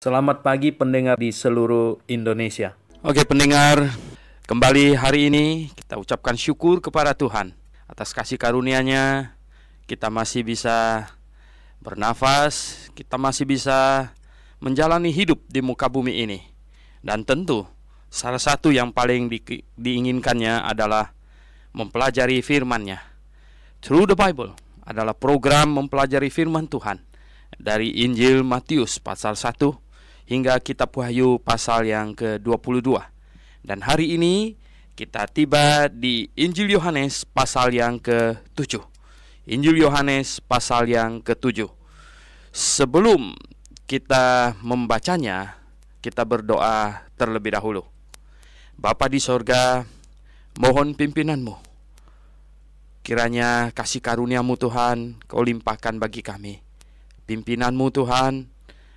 Selamat pagi pendengar di seluruh Indonesia. Oke pendengar, kembali hari ini kita ucapkan syukur kepada Tuhan atas kasih karunia-Nya. Kita masih bisa bernafas, kita masih bisa menjalani hidup di muka bumi ini. Dan tentu salah satu yang paling diinginkannya adalah mempelajari firman-Nya. Through the Bible adalah program mempelajari firman Tuhan dari Injil Matius pasal 1 hingga kitab Wahyu pasal yang ke-22. Dan hari ini kita tiba di Injil Yohanes pasal yang ke-7. Injil Yohanes pasal yang ke-7. Sebelum kita membacanya, kita berdoa terlebih dahulu. Bapa di sorga, mohon pimpinanmu. Kiranya kasih karuniamu Tuhan, Kau limpahkan bagi kami. Pimpinanmu Tuhan,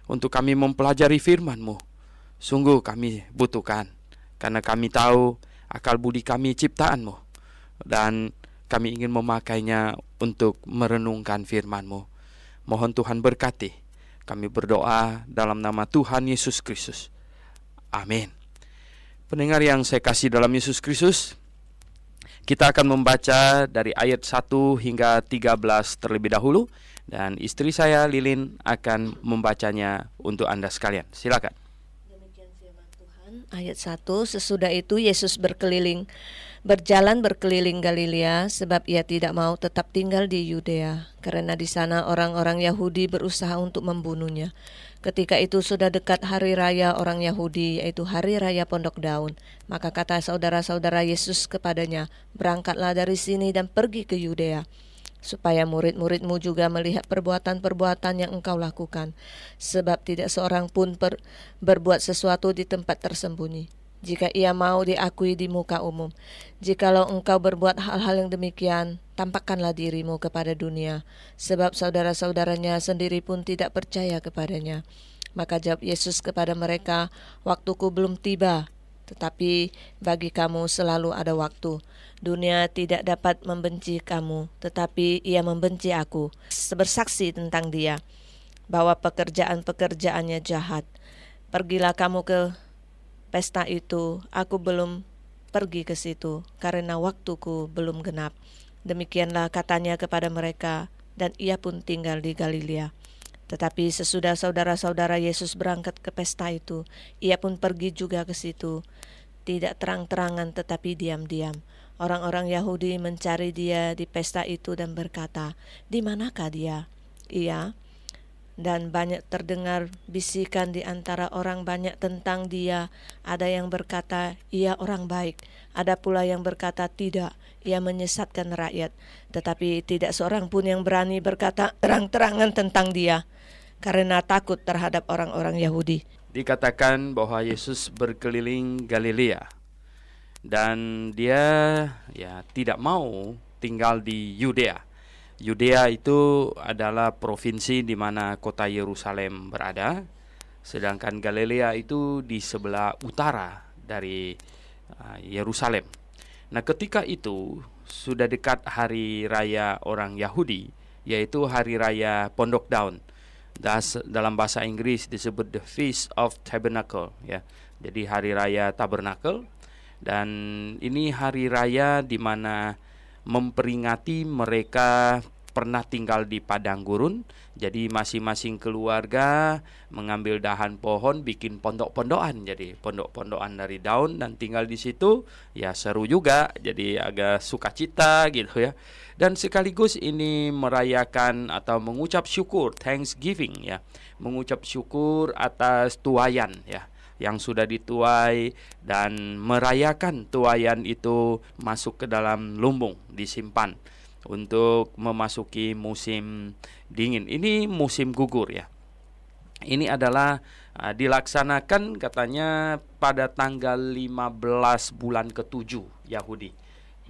untuk kami mempelajari firman-Mu. Sungguh kami butuhkan, karena kami tahu akal budi kami ciptaan-Mu, dan kami ingin memakainya untuk merenungkan firman-Mu. Mohon Tuhan berkati. Kami berdoa dalam nama Tuhan Yesus Kristus. Amin. Pendengar yang saya kasih dalam Yesus Kristus, kita akan membaca dari ayat 1 hingga 13 terlebih dahulu. Dan istri saya Lilin akan membacanya untuk Anda sekalian. Silakan. Demikian firman Tuhan, ayat 1. Sesudah itu Yesus berjalan berkeliling Galilea, sebab ia tidak mau tetap tinggal di Yudea, karena di sana orang-orang Yahudi berusaha untuk membunuhnya. Ketika itu sudah dekat hari raya orang Yahudi, yaitu hari raya Pondok Daun. Maka kata saudara-saudara Yesus kepadanya, "Berangkatlah dari sini dan pergi ke Yudea, supaya murid-muridmu juga melihat perbuatan-perbuatan yang engkau lakukan. Sebab tidak seorang pun berbuat sesuatu di tempat tersembunyi, jika ia mau diakui di muka umum. Jikalau engkau berbuat hal-hal yang demikian, tampakkanlah dirimu kepada dunia, sebab saudara-saudaranya sendiri pun tidak percaya kepadanya." Maka jawab Yesus kepada mereka, "Waktuku belum tiba, tetapi bagi kamu selalu ada waktu. Dunia tidak dapat membenci kamu, tetapi ia membenci aku, bersaksi tentang dia, bahwa pekerjaan-pekerjaannya jahat. Pergilah kamu ke pesta itu, aku belum pergi ke situ, karena waktuku belum genap." Demikianlah katanya kepada mereka, dan ia pun tinggal di Galilea. Tetapi sesudah saudara-saudara Yesus berangkat ke pesta itu, ia pun pergi juga ke situ, tidak terang-terangan tetapi diam-diam. Orang-orang Yahudi mencari dia di pesta itu dan berkata, "Di manakah dia?" Dan banyak terdengar bisikan di antara orang banyak tentang dia. Ada yang berkata, "Ia orang baik." Ada pula yang berkata, "Tidak, ia menyesatkan rakyat." Tetapi tidak seorang pun yang berani berkata terang-terangan tentang dia, karena takut terhadap orang-orang Yahudi. Dikatakan bahwa Yesus berkeliling Galilea, dan dia tidak mau tinggal di Yudea. Yudea itu adalah provinsi di mana kota Yerusalem berada, sedangkan Galilea itu di sebelah utara dari Yerusalem. Nah, ketika itu sudah dekat hari raya orang Yahudi, yaitu hari raya Pondok Daun. Dalam bahasa Inggris disebut the Feast of Tabernacle, ya. Jadi hari raya Tabernakel. Dan ini hari raya di mana memperingati mereka pernah tinggal di padang gurun. Jadi masing-masing keluarga mengambil dahan pohon, bikin pondok-pondokan. Jadi pondok-pondokan dari daun dan tinggal di situ. Ya seru juga, jadi agak sukacita gitu ya. Dan sekaligus ini merayakan atau mengucap syukur, thanksgiving ya. Mengucap syukur atas tuayan ya, yang sudah dituai, dan merayakan tuayan itu masuk ke dalam lumbung, disimpan untuk memasuki musim dingin. Ini musim gugur ya. Ini adalah dilaksanakan katanya pada tanggal 15 bulan ke-7 Yahudi.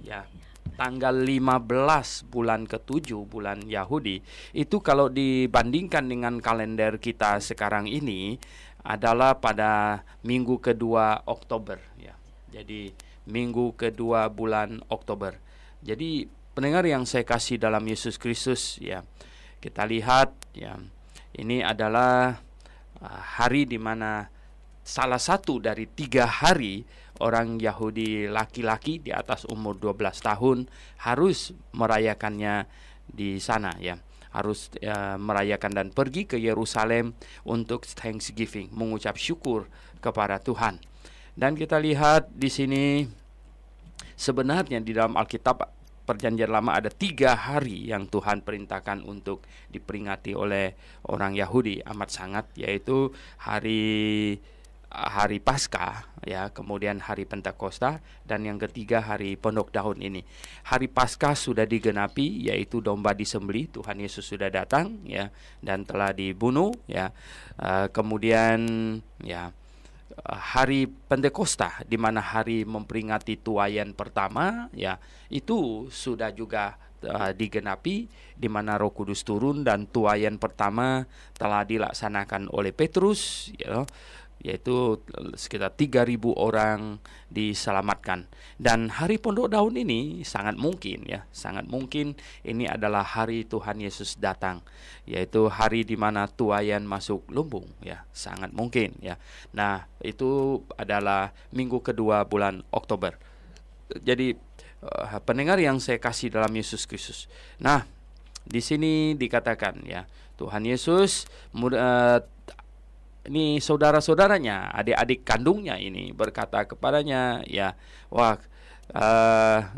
Ya, tanggal 15 bulan ke-7 bulan Yahudi. Itu kalau dibandingkan dengan kalender kita sekarang ini adalah pada minggu kedua Oktober ya. Jadi minggu kedua bulan Oktober. Jadi pendengar yang saya kasih dalam Yesus Kristus ya, kita lihat ya, ini adalah hari di mana salah satu dari 3 hari orang Yahudi laki-laki di atas umur 12 tahun harus merayakannya di sana, ya. Harus merayakan dan pergi ke Yerusalem untuk Thanksgiving, mengucap syukur kepada Tuhan. Dan kita lihat di sini sebenarnya di dalam Alkitab Perjanjian Lama ada 3 hari yang Tuhan perintahkan untuk diperingati oleh orang Yahudi amat sangat, yaitu hari Paskah, ya, kemudian hari Pentakosta, dan yang ketiga hari Pondok Daun ini. Hari Paskah sudah digenapi, yaitu domba disembelih, Tuhan Yesus sudah datang, ya, dan telah dibunuh, ya. Kemudian, ya, hari Pentakosta, di mana hari memperingati tuaian pertama, ya, itu sudah juga digenapi, di mana Roh Kudus turun dan tuaian pertama telah dilaksanakan oleh Petrus, ya, yaitu sekitar 3.000 orang diselamatkan. Dan hari Pondok Daun ini sangat mungkin, ya, sangat mungkin ini adalah hari Tuhan Yesus datang, yaitu hari di mana tuaian masuk lumbung, ya, sangat mungkin, ya. Nah, itu adalah minggu kedua bulan Oktober. Jadi pendengar yang saya kasih dalam Yesus Kristus. Nah, di sini dikatakan, ya, Tuhan Yesus ini saudara-saudaranya, adik-adik kandungnya ini berkata kepadanya, ya, wah,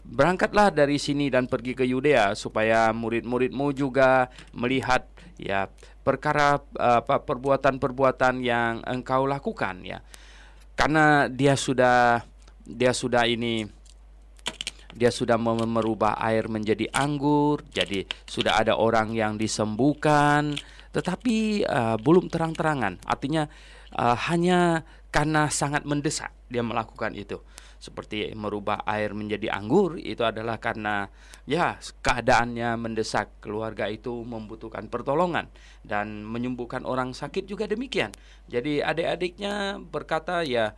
berangkatlah dari sini dan pergi ke Yudea supaya murid-muridmu juga melihat, ya, perbuatan-perbuatan yang engkau lakukan, ya. Karena dia sudah merubah air menjadi anggur, jadi sudah ada orang yang disembuhkan, tetapi belum terang-terangan. Artinya hanya karena sangat mendesak dia melakukan itu. Seperti merubah air menjadi anggur, itu adalah karena, ya, keadaannya mendesak. Keluarga itu membutuhkan pertolongan, dan menyembuhkan orang sakit juga demikian. Jadi adik-adiknya berkata, ya,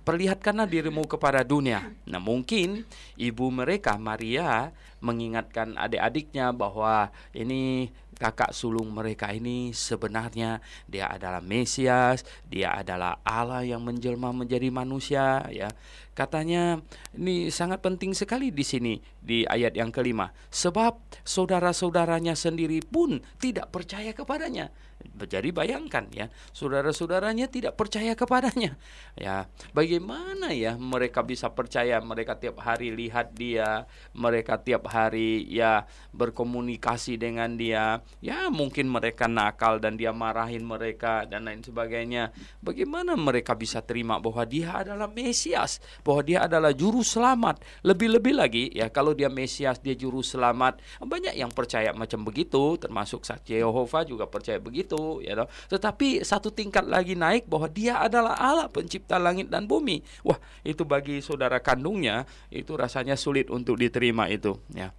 perlihatkanlah dirimu kepada dunia. Nah, mungkin ibu mereka, Maria, mengingatkan adik-adiknya bahwa ini kakak sulung mereka ini sebenarnya dia adalah Mesias, dia adalah Allah yang menjelma menjadi manusia, ya. Katanya ini sangat penting sekali di sini di ayat yang kelima, sebab saudara-saudaranya sendiri pun tidak percaya kepadanya. Jadi bayangkan, ya, saudara-saudaranya tidak percaya kepadanya, ya. Bagaimana, ya, mereka bisa percaya? Mereka tiap hari lihat dia, mereka tiap hari, ya, berkomunikasi dengan dia. Ya, mungkin mereka nakal dan dia marahin mereka dan lain sebagainya. Bagaimana mereka bisa terima bahwa dia adalah Mesias, bahwa dia adalah juru selamat? Lebih-lebih lagi, ya, kalau dia Mesias, dia juru selamat. Banyak yang percaya macam begitu, termasuk saksi Yehova juga percaya begitu, ya. Tetapi satu tingkat lagi naik bahwa dia adalah Allah pencipta langit dan bumi. Wah, itu bagi saudara kandungnya itu rasanya sulit untuk diterima itu, ya.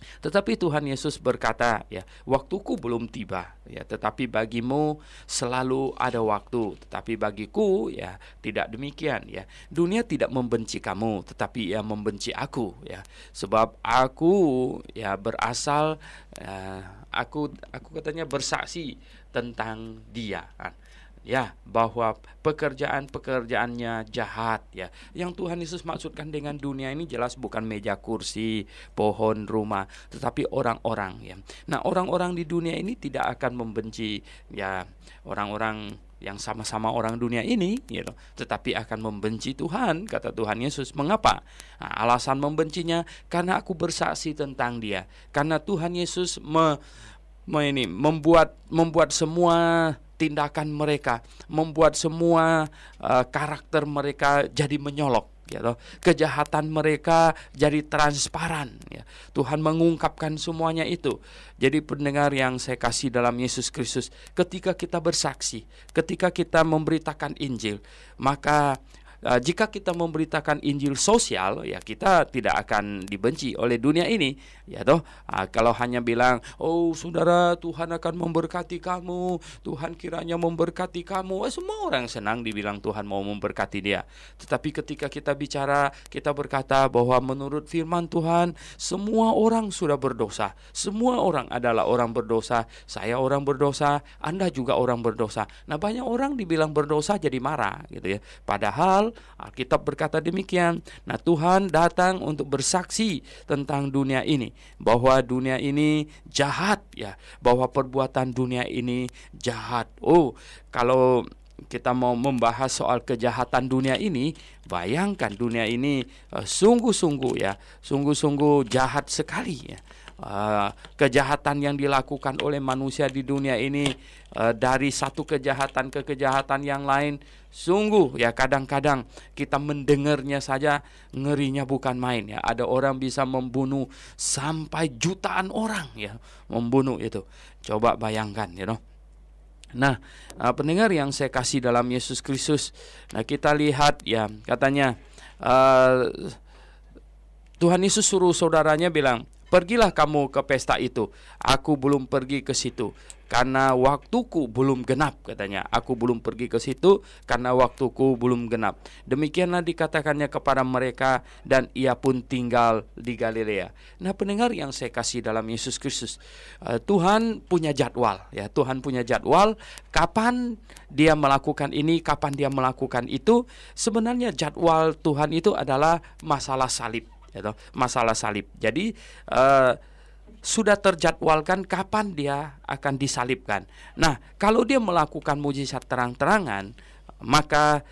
Tetapi Tuhan Yesus berkata, ya, waktuku belum tiba, ya, tetapi bagimu selalu ada waktu, tetapi bagiku, ya, tidak demikian, ya. Dunia tidak membenci kamu, tetapi ia membenci aku, ya, sebab aku, ya, berasal, aku katanya bersaksi tentang dia, ya, bahwa pekerjaannya jahat, ya. Yang Tuhan Yesus maksudkan dengan dunia ini jelas bukan meja kursi, pohon, rumah, tetapi orang-orang, ya. Nah, orang-orang di dunia ini tidak akan membenci, ya, orang-orang yang sama-sama orang dunia ini, gitu, tetapi akan membenci Tuhan, kata Tuhan Yesus. Mengapa? Nah, alasan membencinya karena aku bersaksi tentang dia, karena Tuhan Yesus membuat semua tindakan mereka, membuat semua karakter mereka jadi menyolok, ya, kejahatan mereka jadi transparan, ya. Tuhan mengungkapkan semuanya itu. Jadi pendengar yang saya kasih dalam Yesus Kristus, ketika kita bersaksi, ketika kita memberitakan Injil, maka jika kita memberitakan Injil sosial, ya kita tidak akan dibenci oleh dunia ini, ya toh. Kalau hanya bilang, oh saudara, Tuhan akan memberkati kamu, Tuhan kiranya memberkati kamu, semua orang senang dibilang Tuhan mau memberkati dia. Tetapi ketika kita bicara, kita berkata bahwa menurut firman Tuhan, semua orang sudah berdosa, semua orang adalah orang berdosa, saya orang berdosa, Anda juga orang berdosa. Nah, banyak orang dibilang berdosa jadi marah gitu ya. Padahal Alkitab berkata demikian. Nah, Tuhan datang untuk bersaksi tentang dunia ini, bahwa dunia ini jahat ya, bahwa perbuatan dunia ini jahat. Oh, kalau kita mau membahas soal kejahatan dunia ini, bayangkan dunia ini sungguh-sungguh ya, sungguh-sungguh jahat sekali ya. Kejahatan yang dilakukan oleh manusia di dunia ini, dari satu kejahatan ke kejahatan yang lain, sungguh ya kadang-kadang kita mendengarnya saja ngerinya bukan main ya. Ada orang bisa membunuh sampai jutaan orang ya, membunuh itu. Coba bayangkan you know. Nah, pendengar yang saya kasih dalam Yesus Kristus, nah kita lihat ya, katanya Tuhan Yesus suruh saudaranya bilang, pergilah kamu ke pesta itu. Aku belum pergi ke situ karena waktuku belum genap, katanya. Aku belum pergi ke situ karena waktuku belum genap. Demikianlah dikatakannya kepada mereka, dan ia pun tinggal di Galilea. Nah, pendengar yang saya kasih dalam Yesus Kristus, Tuhan punya jadwal ya. Tuhan punya jadwal kapan dia melakukan ini, kapan dia melakukan itu. Sebenarnya jadwal Tuhan itu adalah masalah salib. Masalah salib. Jadi sudah terjadwalkan kapan dia akan disalibkan. Nah, kalau dia melakukan mujizat terang-terangan, maka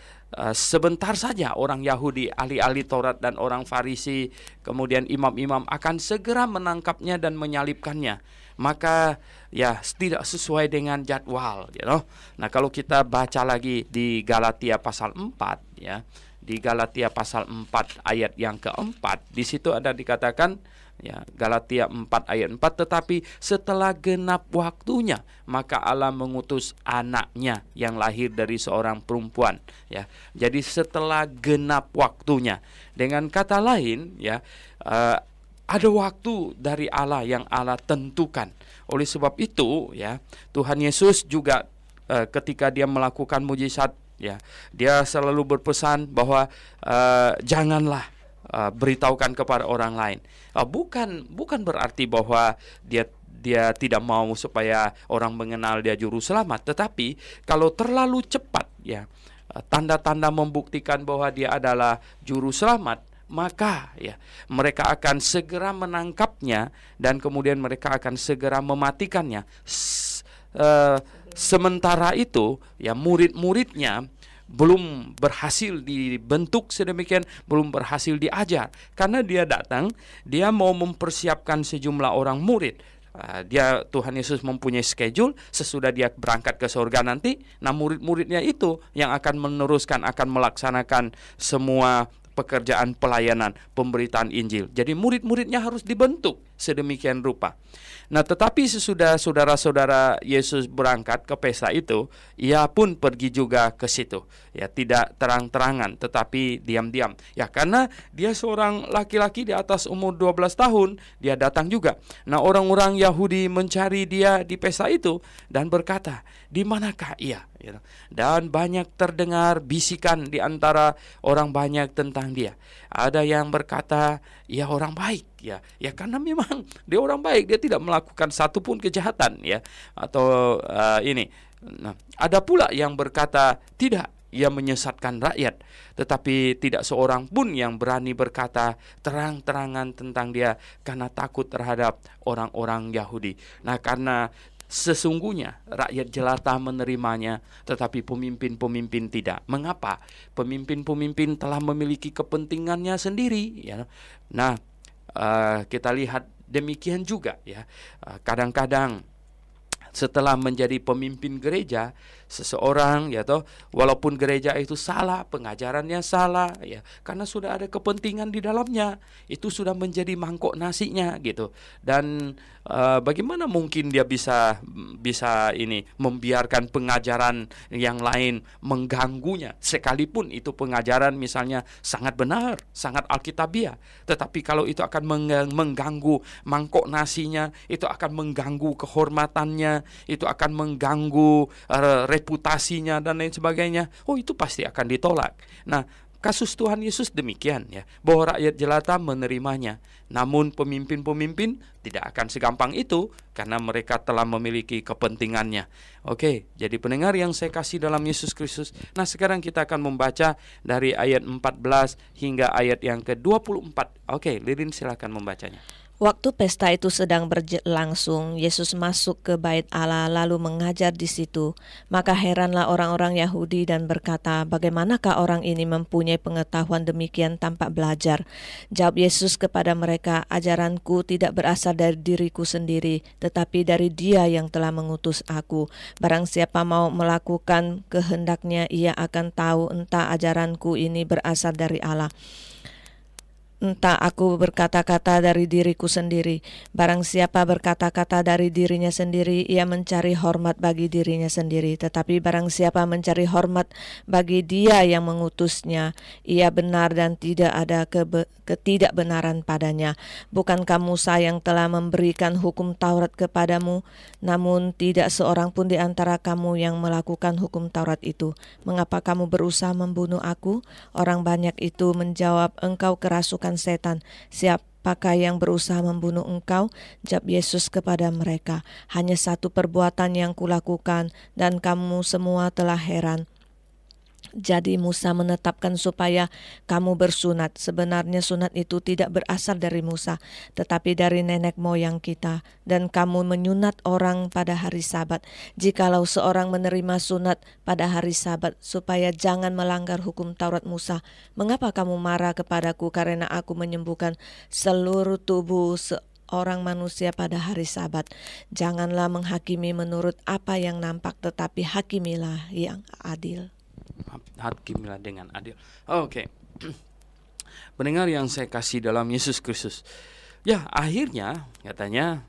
sebentar saja orang Yahudi, ahli-ahli Taurat dan orang Farisi, kemudian imam-imam akan segera menangkapnya dan menyalibkannya. Maka ya tidak sesuai dengan jadwal, you know? Nah, kalau kita baca lagi di Galatia pasal 4 ya, di Galatia pasal 4 ayat yang keempat, di situ ada dikatakan ya, Galatia 4 ayat 4, tetapi setelah genap waktunya maka Allah mengutus anaknya yang lahir dari seorang perempuan ya. Jadi setelah genap waktunya, dengan kata lain ya, ada waktu dari Allah yang Allah tentukan. Oleh sebab itu ya, Tuhan Yesus juga ketika dia melakukan mujizat ya, dia selalu berpesan bahwa janganlah beritahukan kepada orang lain. Bukan berarti bahwa dia tidak mau supaya orang mengenal dia juru selamat, tetapi kalau terlalu cepat ya, tanda-tanda membuktikan bahwa dia adalah juru selamat, maka ya mereka akan segera menangkapnya dan kemudian mereka akan segera mematikannya. Sementara itu ya, murid-muridnya belum berhasil dibentuk sedemikian, belum berhasil diajar, karena dia datang, dia mau mempersiapkan sejumlah orang murid. Tuhan Yesus mempunyai schedule, sesudah dia berangkat ke surga nanti, nah murid-muridnya itu yang akan meneruskan, akan melaksanakan semua pekerjaan pelayanan pemberitaan Injil. Jadi murid-muridnya harus dibentuk sedemikian rupa. Nah, tetapi sesudah saudara-saudara Yesus berangkat ke pesta itu, ia pun pergi juga ke situ. Ya, tidak terang-terangan, tetapi diam-diam. Ya, karena dia seorang laki-laki di atas umur 12 tahun, dia datang juga. Nah, orang-orang Yahudi mencari dia di pesta itu dan berkata, "Di manakah ia?" Dan banyak terdengar bisikan di antara orang banyak tentang dia. Ada yang berkata, "Ya orang baik." Ya karena memang dia orang baik, dia tidak melakukan satu pun kejahatan ya, atau ini. Nah, ada pula yang berkata, "Tidak, ia menyesatkan rakyat." Tetapi tidak seorang pun yang berani berkata terang-terangan tentang dia karena takut terhadap orang-orang Yahudi. Nah, karena sesungguhnya rakyat jelata menerimanya, tetapi pemimpin-pemimpin tidak. Mengapa? Pemimpin-pemimpin telah memiliki kepentingannya sendiri ya. Nah, kita lihat demikian juga ya. Kadang-kadang setelah menjadi pemimpin gereja, seseorang, ya toh, walaupun gereja itu salah, pengajarannya salah, ya, karena sudah ada kepentingan di dalamnya, itu sudah menjadi mangkok nasinya gitu. Dan bagaimana mungkin dia bisa ini membiarkan pengajaran yang lain mengganggunya, sekalipun itu pengajaran misalnya sangat benar, sangat alkitabiah, tetapi kalau itu akan mengganggu mangkok nasinya, itu akan mengganggu kehormatannya, itu akan mengganggu reputasinya dan lain sebagainya, itu pasti akan ditolak. Nah, kasus Tuhan Yesus demikian, ya, bahwa rakyat jelata menerimanya. Namun pemimpin-pemimpin tidak akan segampang itu, karena mereka telah memiliki kepentingannya. Oke, jadi pendengar yang saya kasih dalam Yesus Kristus. Nah, sekarang kita akan membaca dari ayat 14 hingga ayat yang ke-24. Oke, Lirin silakan membacanya. Waktu pesta itu sedang berlangsung, Yesus masuk ke bait Allah lalu mengajar di situ. Maka heranlah orang-orang Yahudi dan berkata, bagaimanakah orang ini mempunyai pengetahuan demikian tanpa belajar? Jawab Yesus kepada mereka, ajaranku tidak berasal dari diriku sendiri, tetapi dari Dia yang telah mengutus aku. Barang siapa mau melakukan kehendaknya, ia akan tahu entah ajaranku ini berasal dari Allah, entah aku berkata-kata dari diriku sendiri. Barang siapa berkata-kata dari dirinya sendiri, ia mencari hormat bagi dirinya sendiri. Tetapi barang siapa mencari hormat bagi Dia yang mengutusnya, ia benar dan tidak ada ketidakbenaran padanya. Bukankah Musa yang telah memberikan hukum Taurat kepadamu? Namun tidak seorang pun di antara kamu yang melakukan hukum Taurat itu. Mengapa kamu berusaha membunuh aku? Orang banyak itu menjawab, engkau kerasukan setan. Siapakah yang berusaha membunuh engkau? Jawab Yesus kepada mereka, hanya satu perbuatan yang kulakukan, dan kamu semua telah heran. Jadi Musa menetapkan supaya kamu bersunat. Sebenarnya sunat itu tidak berasal dari Musa, tetapi dari nenek moyang kita. Dan kamu menyunat orang pada hari Sabat. Jikalau seorang menerima sunat pada hari Sabat, supaya jangan melanggar hukum Taurat Musa, mengapa kamu marah kepadaku karena aku menyembuhkan seluruh tubuh orang manusia pada hari Sabat? Janganlah menghakimi menurut apa yang nampak, tetapi hakimilah yang adil. Hakimilah dengan adil. Oke. Pendengar yang saya kasih dalam Yesus Kristus. Ya, akhirnya katanya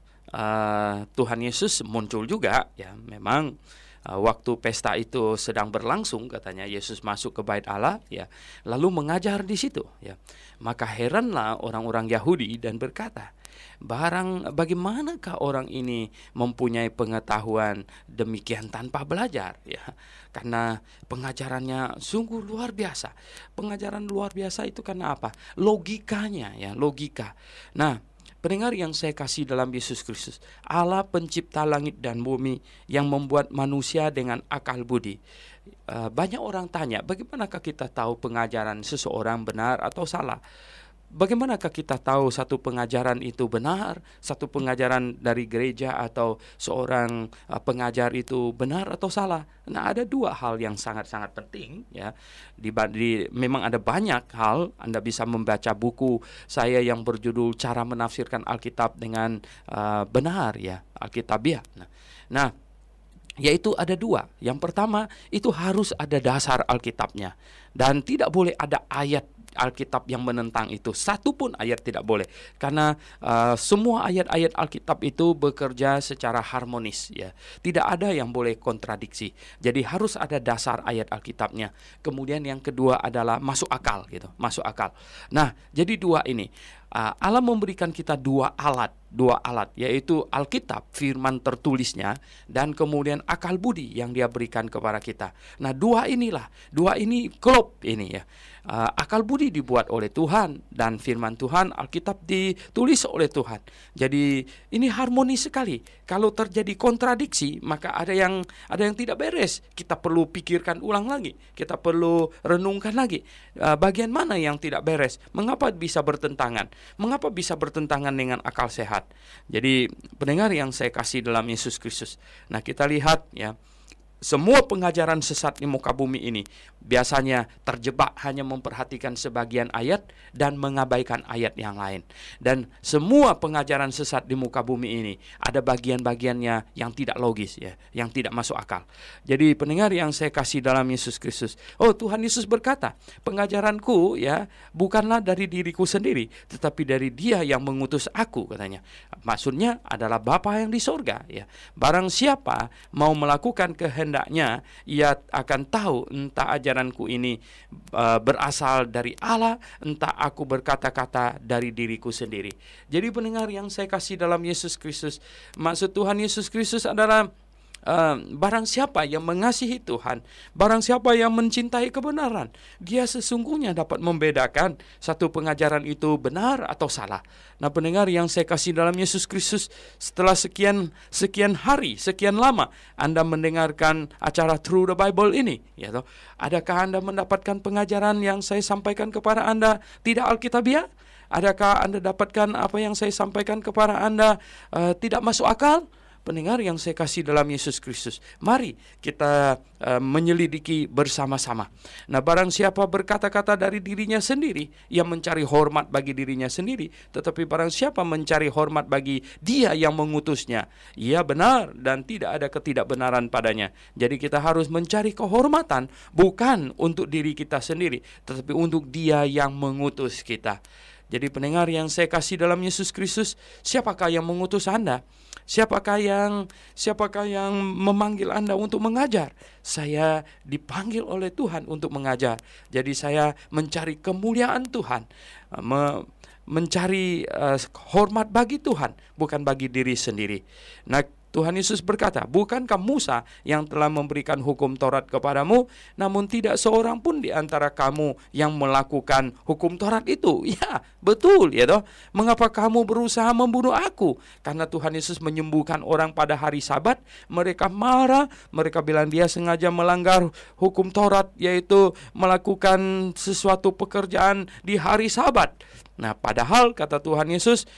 Tuhan Yesus muncul juga, ya. Memang waktu pesta itu sedang berlangsung, katanya Yesus masuk ke bait Allah, ya, lalu mengajar di situ, ya. Maka heranlah orang-orang Yahudi dan berkata, bagaimanakah orang ini mempunyai pengetahuan demikian tanpa belajar, ya? Karena pengajarannya sungguh luar biasa. Pengajaran luar biasa itu karena apa? Logikanya, ya, logika. Nah, pendengar yang saya kasih dalam Yesus Kristus, Allah pencipta langit dan bumi yang membuat manusia dengan akal budi. Banyak orang tanya, bagaimanakah kita tahu pengajaran seseorang benar atau salah? Bagaimanakah kita tahu satu pengajaran itu benar, satu pengajaran dari gereja atau seorang pengajar itu benar atau salah? Nah, ada dua hal yang sangat-sangat penting, ya. Memang ada banyak hal. Anda bisa membaca buku saya yang berjudul Cara Menafsirkan Alkitab dengan Benar, ya, Alkitabiah. Nah, yaitu ada dua. Yang pertama, itu harus ada dasar Alkitabnya, dan tidak boleh ada ayat Alkitab yang menentang itu. Satu pun ayat tidak boleh, karena semua ayat-ayat Alkitab itu bekerja secara harmonis, ya. Tidak ada yang boleh kontradiksi. Jadi harus ada dasar ayat Alkitabnya. Kemudian yang kedua adalah masuk akal, gitu. Masuk akal. Nah, jadi dua ini. Allah memberikan kita dua alat, yaitu Alkitab, firman tertulisnya, dan kemudian akal budi yang Dia berikan kepada kita. Nah, dua ini klop ini, ya. Akal budi dibuat oleh Tuhan, dan firman Tuhan, Alkitab, ditulis oleh Tuhan. Jadi ini harmonis sekali. Kalau terjadi kontradiksi, maka ada yang tidak beres. Kita perlu pikirkan ulang lagi. Kita perlu renungkan lagi. Bagian mana yang tidak beres? Mengapa bisa bertentangan? Mengapa bisa bertentangan dengan akal sehat? Jadi pendengar yang saya kasih dalam Yesus Kristus. Nah, kita lihat, ya, semua pengajaran sesat di muka bumi ini biasanya terjebak hanya memperhatikan sebagian ayat dan mengabaikan ayat yang lain. Dan semua pengajaran sesat di muka bumi ini ada bagian-bagiannya yang tidak logis, ya, yang tidak masuk akal. Jadi pendengar yang saya kasih dalam Yesus Kristus, Tuhan Yesus berkata, pengajaranku ya bukanlah dari diriku sendiri, tetapi dari Dia yang mengutus aku, katanya. Maksudnya adalah Bapa yang di sorga, ya. Barang siapa mau melakukan kehendaknya, ia akan tahu entah ajaranku ini berasal dari Allah, entah aku berkata-kata dari diriku sendiri. Jadi pendengar yang saya kasih dalam Yesus Kristus, maksud Tuhan Yesus Kristus adalah barang siapa yang mengasihi Tuhan, barang siapa yang mencintai kebenaran, dia sesungguhnya dapat membedakan satu pengajaran itu benar atau salah. Nah pendengar yang saya kasih dalam Yesus Kristus, setelah sekian hari, sekian lama Anda mendengarkan acara Through the Bible ini, ya toh, adakah Anda mendapatkan pengajaran yang saya sampaikan kepada Anda tidak alkitabiah? Adakah Anda dapatkan apa yang saya sampaikan kepada Anda tidak masuk akal? Pendengar yang saya kasih dalam Yesus Kristus, mari kita menyelidiki bersama-sama. Nah barang siapa berkata-kata dari dirinya sendiri, ia mencari hormat bagi dirinya sendiri. Tetapi barang siapa mencari hormat bagi Dia yang mengutusnya, ia benar dan tidak ada ketidakbenaran padanya. Jadi kita harus mencari kehormatan bukan untuk diri kita sendiri, tetapi untuk Dia yang mengutus kita. Jadi pendengar yang saya kasih dalam Yesus Kristus, siapakah yang mengutus Anda? Siapakah yang memanggil Anda untuk mengajar? Saya dipanggil oleh Tuhan untuk mengajar. Jadi saya mencari kemuliaan Tuhan, mencari hormat bagi Tuhan, bukan bagi diri sendiri. Nah Tuhan Yesus berkata, bukankah Musa yang telah memberikan hukum Taurat kepadamu, namun tidak seorang pun di antara kamu yang melakukan hukum Taurat itu? Ya, betul, ya toh. Mengapa kamu berusaha membunuh aku? Karena Tuhan Yesus menyembuhkan orang pada hari Sabat. Mereka marah, mereka bilang dia sengaja melanggar hukum Taurat, yaitu melakukan sesuatu pekerjaan di hari Sabat. Nah, padahal kata Tuhan Yesus,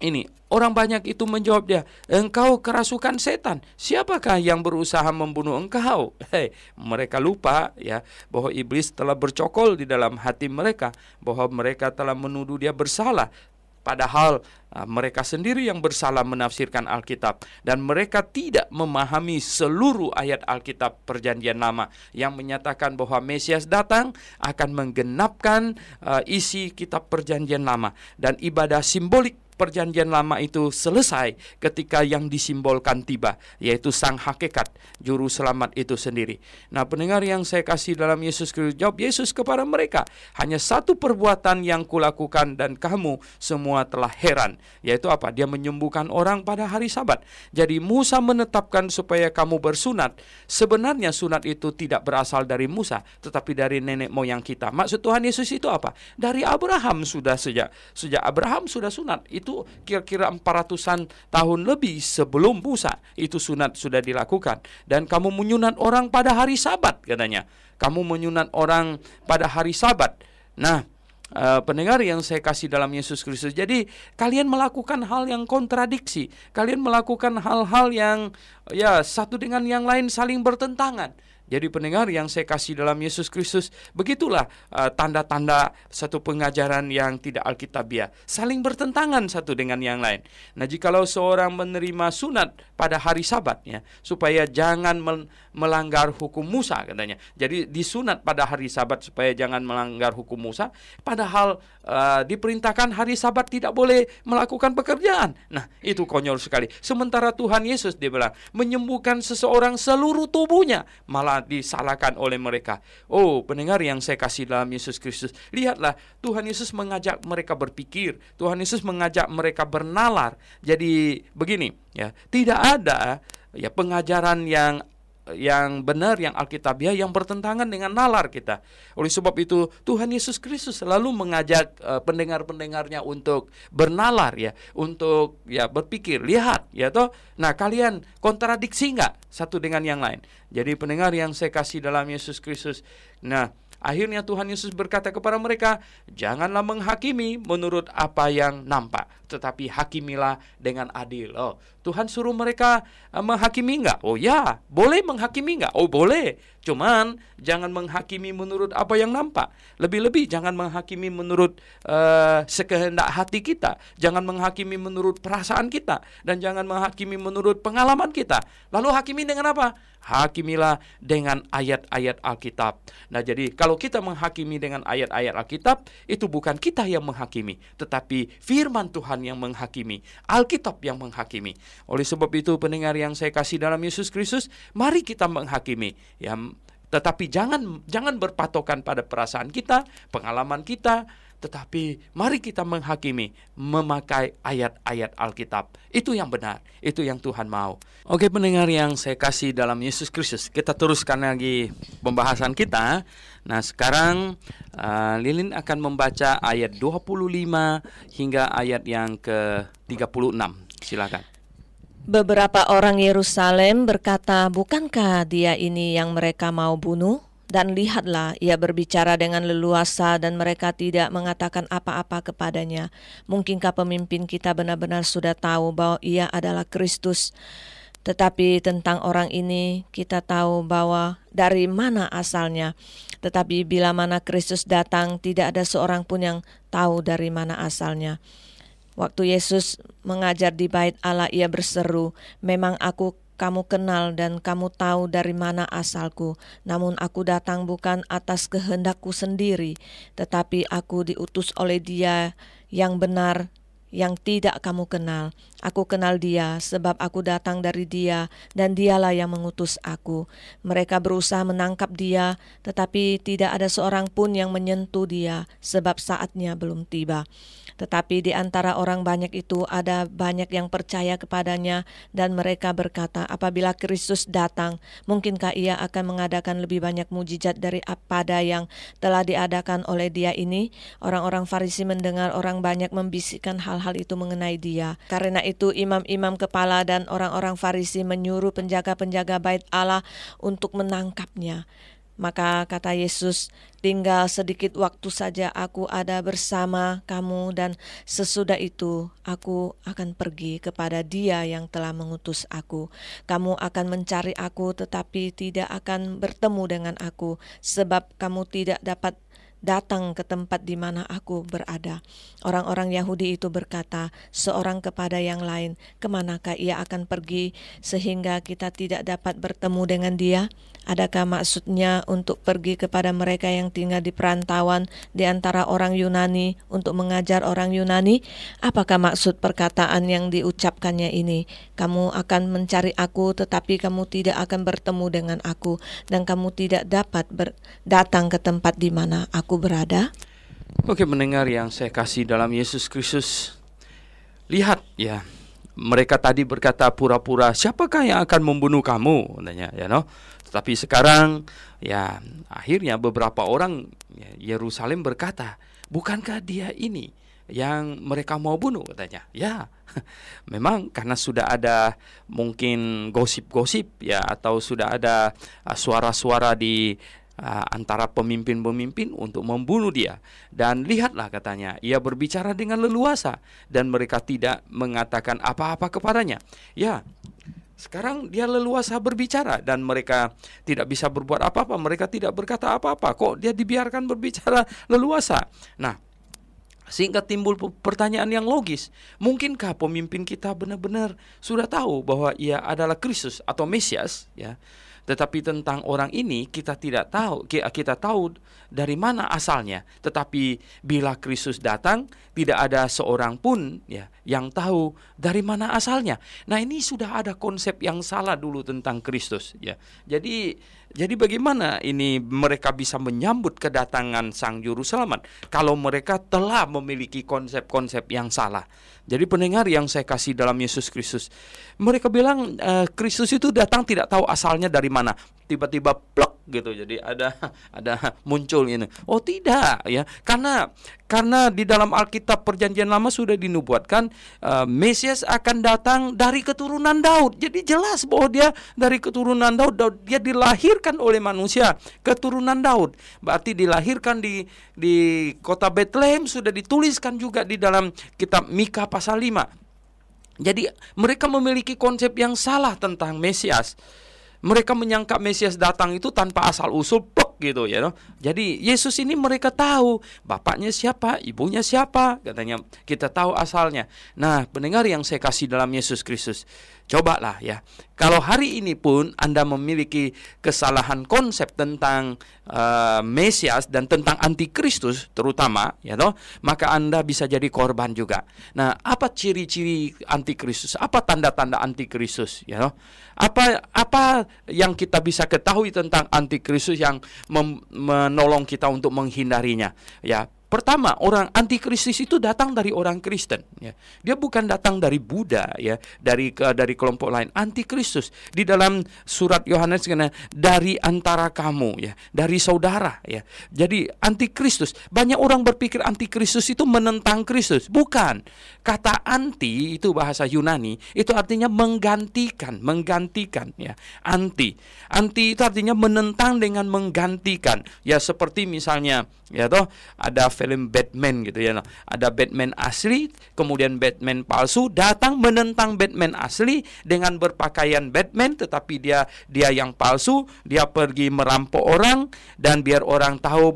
ini orang banyak itu menjawab dia, engkau kerasukan setan. Siapakah yang berusaha membunuh engkau? Mereka lupa ya bahwa iblis telah bercokol di dalam hati mereka, bahwa mereka telah menuduh dia bersalah. Padahal mereka sendiri yang bersalah menafsirkan Alkitab, dan mereka tidak memahami seluruh ayat Alkitab Perjanjian Lama yang menyatakan bahwa Mesias datang akan menggenapkan isi kitab Perjanjian Lama, dan ibadah simbolik Perjanjian Lama itu selesai ketika yang disimbolkan tiba, yaitu Sang Hakikat, Juru Selamat itu sendiri. Nah pendengar yang saya kasih dalam Yesus Kristus, jawab Yesus kepada mereka, hanya satu perbuatan yang kulakukan dan kamu semua telah heran. Yaitu apa? Dia menyembuhkan orang pada hari Sabat. Jadi Musa menetapkan supaya kamu bersunat. Sebenarnya sunat itu tidak berasal dari Musa, tetapi dari nenek moyang kita. Maksud Tuhan Yesus itu apa? Dari Abraham sudah, sejak Abraham sudah sunat. Itu kira-kira 400-an tahun lebih sebelum Musa itu sunat sudah dilakukan. Dan kamu menyunat orang pada hari Sabat, katanya. Kamu menyunat orang pada hari Sabat. Nah pendengar yang saya kasih dalam Yesus Kristus, jadi kalian melakukan hal yang kontradiksi. Kalian melakukan hal-hal yang ya satu dengan yang lain saling bertentangan. Jadi pendengar yang saya kasih dalam Yesus Kristus, begitulah tanda-tanda satu pengajaran yang tidak alkitabiah, saling bertentangan satu dengan yang lain. Nah, jikalau seorang menerima sunat pada hari Sabat, ya, supaya jangan melanggar hukum Musa, katanya. Jadi disunat pada hari Sabat supaya jangan melanggar hukum Musa, padahal diperintahkan hari Sabat tidak boleh melakukan pekerjaan. Nah, itu konyol sekali. Sementara Tuhan Yesus, dia bilang, menyembuhkan seseorang seluruh tubuhnya, malah disalahkan oleh mereka. Oh, pendengar yang saya kasih dalam Yesus Kristus, lihatlah, Tuhan Yesus mengajak mereka berpikir, Tuhan Yesus mengajak mereka bernalar. Jadi begini, ya, tidak ada ya pengajaran yang benar, yang alkitabiah, yang bertentangan dengan nalar kita. Oleh sebab itu Tuhan Yesus Kristus selalu mengajak pendengar-pendengarnya untuk bernalar, ya, untuk ya berpikir, lihat, ya toh. Nah, kalian kontradiksi enggak satu dengan yang lain? Jadi pendengar yang saya kasih dalam Yesus Kristus, nah Akhirnya Tuhan Yesus berkata kepada mereka, janganlah menghakimi menurut apa yang nampak, tetapi hakimilah dengan adil. Oh, Tuhan suruh mereka menghakimi enggak? Oh ya, boleh menghakimi enggak? Oh boleh. Cuman jangan menghakimi menurut apa yang nampak. Lebih-lebih jangan menghakimi menurut sekehendak hati kita. Jangan menghakimi menurut perasaan kita. Dan jangan menghakimi menurut pengalaman kita. Lalu hakimi dengan apa? Hakimilah dengan ayat-ayat Alkitab. Nah jadi kalau kita menghakimi dengan ayat-ayat Alkitab, itu bukan kita yang menghakimi, tetapi firman Tuhan yang menghakimi, Alkitab yang menghakimi. Oleh sebab itu pendengar yang saya kasih dalam Yesus Kristus, mari kita menghakimi. Ya, tetapi jangan berpatokan pada perasaan kita, pengalaman kita, tetapi mari kita menghakimi memakai ayat-ayat Alkitab. Itu yang benar, itu yang Tuhan mau. Oke pendengar yang saya kasih dalam Yesus Kristus, kita teruskan lagi pembahasan kita. Nah sekarang Lilin akan membaca ayat 25 hingga ayat yang ke-36. Silakan. Beberapa orang Yerusalem berkata, bukankah dia ini yang mereka mau bunuh? Dan lihatlah, ia berbicara dengan leluasa dan mereka tidak mengatakan apa-apa kepadanya. Mungkinkah pemimpin kita benar-benar sudah tahu bahwa ia adalah Kristus? Tetapi tentang orang ini kita tahu bahwa dari mana asalnya. Tetapi bila mana Kristus datang, tidak ada seorang pun yang tahu dari mana asalnya. Waktu Yesus mengajar di bait Allah, ia berseru, memang kamu kenal dan kamu tahu dari mana asalku. Namun aku datang bukan atas kehendakku sendiri, tetapi aku diutus oleh Dia yang benar, yang tidak kamu kenal. Aku kenal Dia, sebab aku datang dari Dia, dan Dialah yang mengutus aku. Mereka berusaha menangkap Dia, tetapi tidak ada seorang pun yang menyentuh Dia, sebab saatnya belum tiba. Tetapi di antara orang banyak itu ada banyak yang percaya kepadanya, dan mereka berkata, apabila Kristus datang, mungkinkah ia akan mengadakan lebih banyak mujizat daripada yang telah diadakan oleh Dia ini? Orang-orang Farisi mendengar orang banyak membisikkan hal-hal itu mengenai Dia. Karena itu imam-imam kepala dan orang-orang Farisi menyuruh penjaga-penjaga bait Allah untuk menangkapnya. Maka kata Yesus, tinggal sedikit waktu saja aku ada bersama kamu, dan sesudah itu aku akan pergi kepada Dia yang telah mengutus aku. Kamu akan mencari aku tetapi tidak akan bertemu dengan aku, sebab kamu tidak dapat datang ke tempat di mana aku berada. Orang-orang Yahudi itu berkata seorang kepada yang lain, kemanakah ia akan pergi sehingga kita tidak dapat bertemu dengan dia? Adakah maksudnya untuk pergi kepada mereka yang tinggal di perantauan di antara orang Yunani untuk mengajar orang Yunani? Apakah maksud perkataan yang diucapkannya ini? Kamu akan mencari aku tetapi kamu tidak akan bertemu dengan aku, dan kamu tidak dapat datang ke tempat di mana aku berada. Oke mendengar yang saya kasih dalam Yesus Kristus, lihat ya, mereka tadi berkata pura-pura, siapakah yang akan membunuh kamu? Katanya, ya no. Tetapi sekarang ya akhirnya beberapa orang Yerusalem berkata, bukankah dia ini yang mereka mau bunuh? Katanya, ya. Memang karena sudah ada mungkin gosip-gosip ya, atau sudah ada suara-suara di antara pemimpin-pemimpin untuk membunuh dia. Dan lihatlah katanya, ia berbicara dengan leluasa dan mereka tidak mengatakan apa-apa kepadanya. Ya, sekarang dia leluasa berbicara dan mereka tidak bisa berbuat apa-apa. Mereka tidak berkata apa-apa. Kok dia dibiarkan berbicara leluasa? Nah, sehingga timbul pertanyaan yang logis. Mungkinkah pemimpin kita benar-benar sudah tahu bahwa ia adalah Kristus atau Mesias, ya? Tetapi tentang orang ini kita tidak tahu, kita tahu dari mana asalnya. Tetapi bila Kristus datang, tidak ada seorang pun ya yang tahu dari mana asalnya. Nah, ini sudah ada konsep yang salah dulu tentang Kristus ya. Jadi bagaimana ini mereka bisa menyambut kedatangan Sang Juru Selamat kalau mereka telah memiliki konsep-konsep yang salah? Jadi pendengar yang saya kasih dalam Yesus Kristus, mereka bilang Kristus itu datang tidak tahu asalnya dari mana. tiba-tiba plek gitu. Jadi ada muncul ini. Oh tidak ya. Karena di dalam Alkitab Perjanjian Lama sudah dinubuatkan Mesias akan datang dari keturunan Daud. Jadi jelas bahwa dia dari keturunan Daud. Dia dilahirkan oleh manusia, keturunan Daud. Berarti dilahirkan di kota Bethlehem, sudah dituliskan juga di dalam kitab Mika pasal 5. Jadi mereka memiliki konsep yang salah tentang Mesias. Mereka menyangka Mesias datang itu tanpa asal usul, plok gitu ya. Jadi Yesus ini mereka tahu bapaknya siapa, ibunya siapa, katanya kita tahu asalnya. Nah, pendengar yang saya kasih dalam Yesus Kristus, cobalah ya. Kalau hari ini pun Anda memiliki kesalahan konsep tentang Mesias dan tentang antikristus terutama, ya toh, maka Anda bisa jadi korban juga. Nah, apa ciri-ciri antikristus? Apa tanda-tanda antikristus, ya toh? Apa yang kita bisa ketahui tentang antikristus yang menolong kita untuk menghindarinya? Ya, pertama, orang antikristus itu datang dari orang Kristen. Ya. Dia bukan datang dari Buddha, ya, dari kelompok lain. Antikristus di dalam surat Yohanes dari antara kamu, ya, dari saudara, ya. Jadi antikristus. Banyak orang berpikir antikristus itu menentang Kristus. Bukan. Kata anti itu bahasa Yunani, itu artinya menggantikan, ya. Anti itu artinya menentang dengan menggantikan. Ya, seperti misalnya, ya toh, ada film Batman gitu ya. Ada Batman asli, kemudian Batman palsu datang menentang Batman asli dengan berpakaian Batman, tetapi dia yang palsu. Dia pergi merampok orang, dan biar orang tahu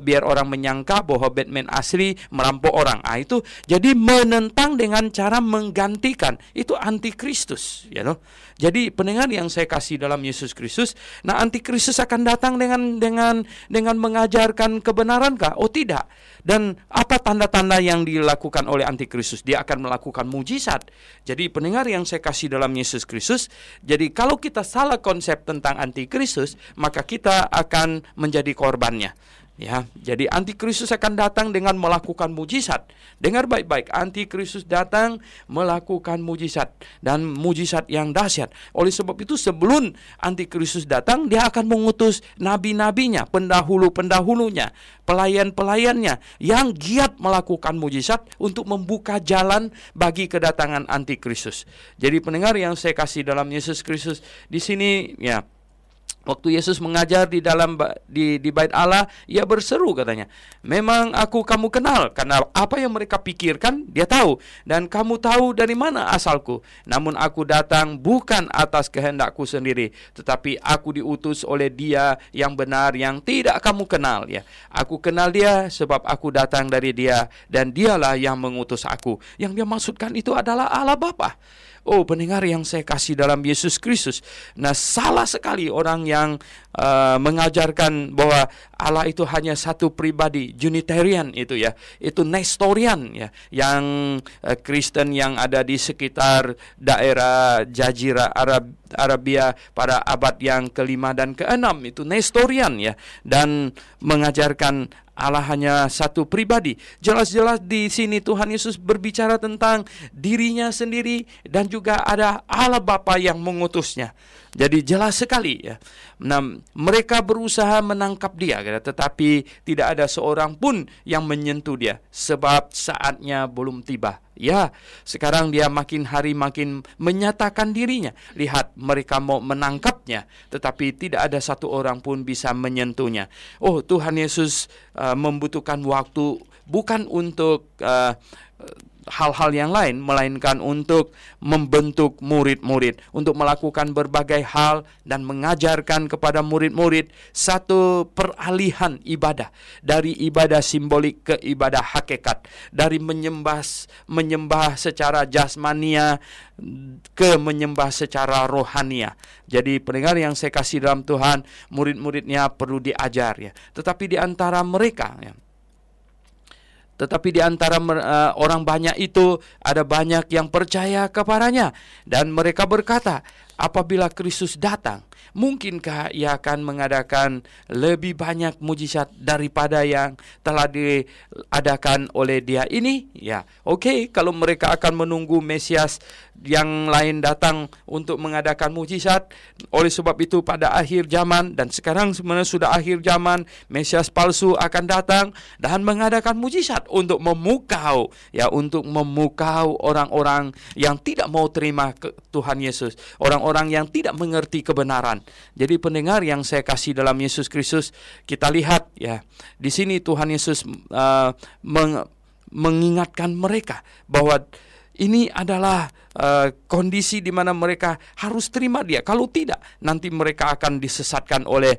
biar orang menyangka bahwa Batman asli merampok orang. Itu jadi menentang dengan cara menggantikan. Itu antikristus, ya toh. Jadi pendengar yang saya kasih dalam Yesus Kristus, nah antikristus akan datang dengan mengajarkan kebenaran kah? Oh tidak. Dan apa tanda-tanda yang dilakukan oleh antikristus? Dia akan melakukan mujizat. Jadi pendengar yang saya kasih dalam Yesus Kristus, jadi kalau kita salah konsep tentang antikristus, maka kita akan menjadi korbannya. Ya, jadi antikristus akan datang dengan melakukan mujizat. Dengar baik-baik, antikristus datang melakukan mujizat, dan mujizat yang dahsyat. Oleh sebab itu sebelum antikristus datang, dia akan mengutus nabi-nabinya, pendahulu-pendahulunya, pelayan-pelayannya yang giat melakukan mujizat untuk membuka jalan bagi kedatangan antikristus. Jadi pendengar yang saya kasih dalam Yesus Kristus, di sini ya, waktu Yesus mengajar di bait Allah, ia berseru katanya, memang kamu kenal, karena apa yang mereka pikirkan dia tahu, dan kamu tahu dari mana asalku. Namun aku datang bukan atas kehendakku sendiri, tetapi aku diutus oleh Dia yang benar, yang tidak kamu kenal. Ya, aku kenal Dia sebab aku datang dari Dia, dan Dialah yang mengutus aku. Yang dia maksudkan itu adalah Allah Bapa. Oh pendengar yang saya kasih dalam Yesus Kristus, nah salah sekali orang yang mengajarkan bahwa Allah itu hanya satu pribadi, Unitarian itu ya, itu Nestorian ya, yang Kristen yang ada di sekitar daerah Jazirah Arabia pada abad yang ke-5 dan ke-6, itu Nestorian ya, dan mengajarkan Allah hanya satu pribadi. Jelas-jelas di sini Tuhan Yesus berbicara tentang dirinya sendiri, dan juga ada Allah Bapa yang mengutusnya. Jadi jelas sekali ya. Nah, mereka berusaha menangkap dia, tetapi tidak ada seorang pun yang menyentuh dia, sebab saatnya belum tiba. Ya, sekarang dia makin hari makin menyatakan dirinya. Lihat, mereka mau menangkapnya, tetapi tidak ada satu orang pun bisa menyentuhnya. Oh, Tuhan Yesus membutuhkan waktu bukan untuk hal-hal yang lain, melainkan untuk membentuk murid-murid, untuk melakukan berbagai hal dan mengajarkan kepada murid-murid satu peralihan ibadah, dari ibadah simbolik ke ibadah hakikat, dari menyembah secara jasmania ke menyembah secara rohania. Jadi pendengar yang saya kasih dalam Tuhan, murid-muridnya perlu diajar ya. Tetapi di antara mereka ya, orang banyak itu ada banyak yang percaya kepadanya, dan mereka berkata, apabila Kristus datang, mungkinkah Ia akan mengadakan lebih banyak mujizat daripada yang telah diadakan oleh Dia ini? Ya, oke, kalau mereka akan menunggu Mesias yang lain datang untuk mengadakan mujizat, oleh sebab itu pada akhir zaman, dan sekarang sebenarnya sudah akhir zaman, Mesias palsu akan datang dan mengadakan mujizat untuk memukau orang-orang yang tidak mau terima Tuhan Yesus, orang-orang yang tidak mengerti kebenaran. Jadi pendengar yang saya kasih dalam Yesus Kristus, kita lihat ya di sini Tuhan Yesus mengingatkan mereka bahwa ini adalah kondisi di mana mereka harus terima Dia. Kalau tidak, nanti mereka akan disesatkan oleh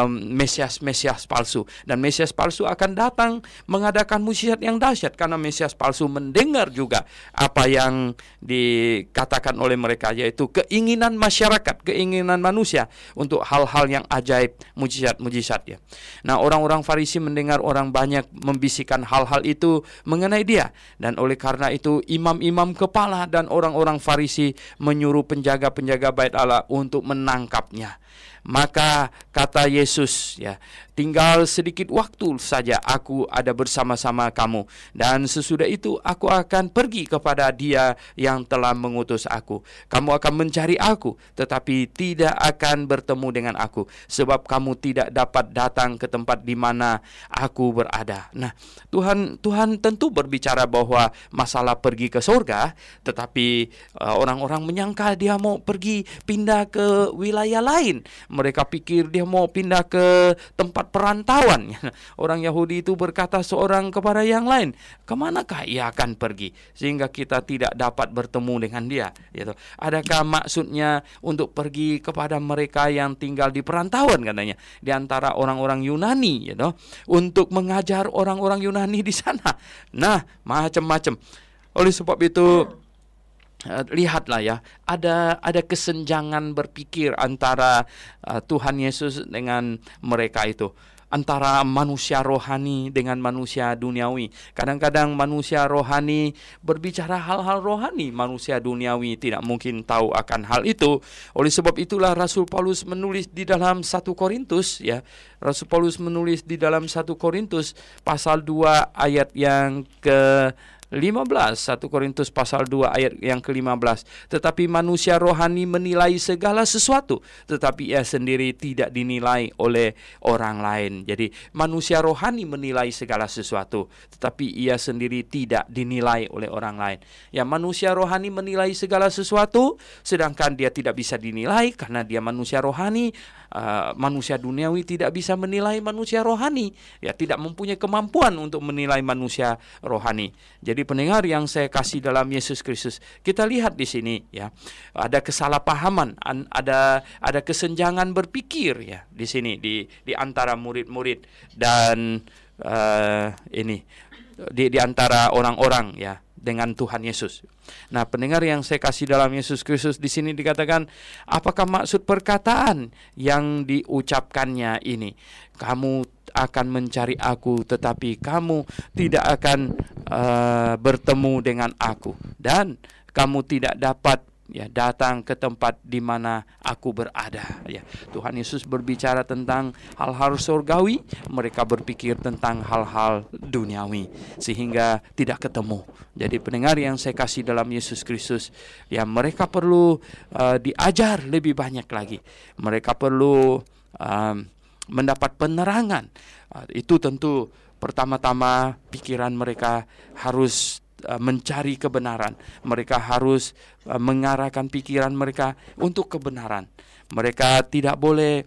Mesias palsu, dan Mesias palsu akan datang mengadakan mujizat yang dahsyat, karena Mesias palsu mendengar juga apa yang dikatakan oleh mereka, yaitu keinginan masyarakat, keinginan manusia untuk hal-hal yang ajaib, mujizat ya. Nah, orang-orang Farisi mendengar orang banyak membisikkan hal-hal itu mengenai Dia, dan oleh karena itu imam-imam kepala dan orang-orang Farisi menyuruh penjaga-penjaga bait Allah untuk menangkapnya. Maka kata Yesus, ya, tinggal sedikit waktu saja aku ada bersama-sama kamu, dan sesudah itu aku akan pergi kepada Dia yang telah mengutus aku. Kamu akan mencari aku, tetapi tidak akan bertemu dengan aku, sebab kamu tidak dapat datang ke tempat di mana aku berada. Nah, Tuhan tentu berbicara bahwa masalah pergi ke surga, tetapi orang-orang menyangka Dia mau pergi pindah ke wilayah lain. Mereka pikir Dia mau pindah ke tempat perantauan. Orang Yahudi itu berkata seorang kepada yang lain, kemanakah Ia akan pergi sehingga kita tidak dapat bertemu dengan Dia, gitu. Adakah maksudnya untuk pergi kepada mereka yang tinggal di perantauan, katanya, di antara orang-orang Yunani, gitu, untuk mengajar orang-orang Yunani di sana. Nah, macam-macam. Oleh sebab itu, lihatlah ya, ada kesenjangan berpikir antara Tuhan Yesus dengan mereka itu, antara manusia rohani dengan manusia duniawi. Kadang-kadang manusia rohani berbicara hal-hal rohani, manusia duniawi tidak mungkin tahu akan hal itu. Oleh sebab itulah Rasul Paulus menulis di dalam 1 Korintus, ya. Rasul Paulus menulis di dalam 1 Korintus pasal 2 ayat yang ke-15, 1 Korintus pasal 2 ayat yang ke-15. Tetapi manusia rohani menilai segala sesuatu, tetapi ia sendiri tidak dinilai oleh orang lain. Jadi manusia rohani menilai segala sesuatu, tetapi ia sendiri tidak dinilai oleh orang lain. Ya, manusia rohani menilai segala sesuatu, sedangkan dia tidak bisa dinilai karena dia manusia rohani. Manusia duniawi tidak bisa menilai manusia rohani, ya, tidak mempunyai kemampuan untuk menilai manusia rohani. Jadi pendengar yang saya kasih dalam Yesus Kristus, kita lihat di sini, ya, ada kesalahpahaman, ada kesenjangan berpikir, ya, di sini di antara murid-murid dan di antara orang-orang, ya, dengan Tuhan Yesus. Nah, pendengar yang saya kasih dalam Yesus Kristus, di sini dikatakan, apakah maksud perkataan yang diucapkannya ini? Kamu akan mencari aku, tetapi kamu tidak akan bertemu dengan aku, dan kamu tidak dapat, ya, datang ke tempat di mana aku berada, ya. Tuhan Yesus berbicara tentang hal-hal surgawi, mereka berpikir tentang hal-hal duniawi sehingga tidak ketemu. Jadi pendengar yang saya kasih dalam Yesus Kristus, ya, mereka perlu diajar lebih banyak lagi. Mereka perlu mendapat penerangan. Itu tentu pertama-tama pikiran mereka harus mencari kebenaran. Mereka harus mengarahkan pikiran mereka untuk kebenaran. Mereka tidak boleh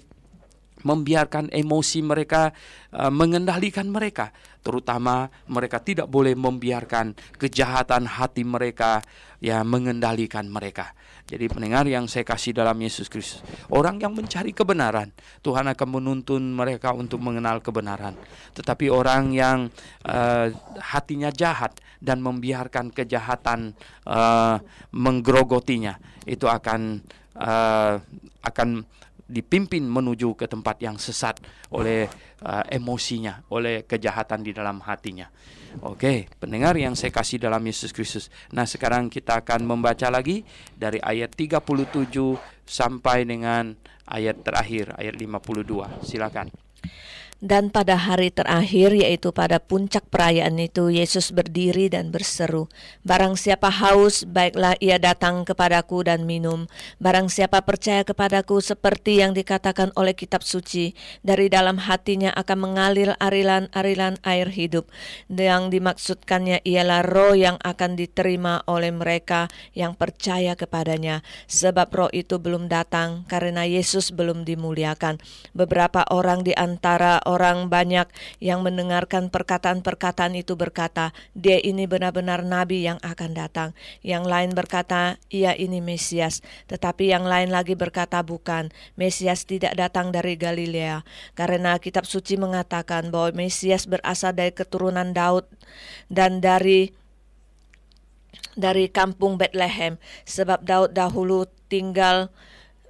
membiarkan emosi mereka mengendalikan mereka. Terutama mereka tidak boleh membiarkan kejahatan hati mereka, ya, mengendalikan mereka. Jadi pendengar yang saya kasih dalam Yesus Kristus, orang yang mencari kebenaran, Tuhan akan menuntun mereka untuk mengenal kebenaran. Tetapi orang yang hatinya jahat dan membiarkan kejahatan menggerogotinya, itu akan dipimpin menuju ke tempat yang sesat oleh emosinya, oleh kejahatan di dalam hatinya. Oke, pendengar yang saya kasih dalam Yesus Kristus. Nah, sekarang kita akan membaca lagi dari ayat 37 sampai dengan ayat terakhir, ayat 52. Silakan. Dan pada hari terakhir, yaitu pada puncak perayaan itu, Yesus berdiri dan berseru, "Barang siapa haus, baiklah ia datang kepadaku dan minum. Barang siapa percaya kepadaku, seperti yang dikatakan oleh kitab suci, dari dalam hatinya akan mengalir arilan-arilan air hidup." Yang dimaksudkannya ialah roh yang akan diterima oleh mereka yang percaya kepadanya. Sebab roh itu belum datang karena Yesus belum dimuliakan. Beberapa orang di antara orang banyak yang mendengarkan perkataan-perkataan itu berkata, "Dia ini benar-benar nabi yang akan datang." Yang lain berkata, "Ia ini Mesias." Tetapi yang lain lagi berkata, "Bukan, Mesias tidak datang dari Galilea." Karena kitab suci mengatakan bahwa Mesias berasal dari keturunan Daud dan dari kampung Bethlehem. Sebab Daud dahulu tinggal,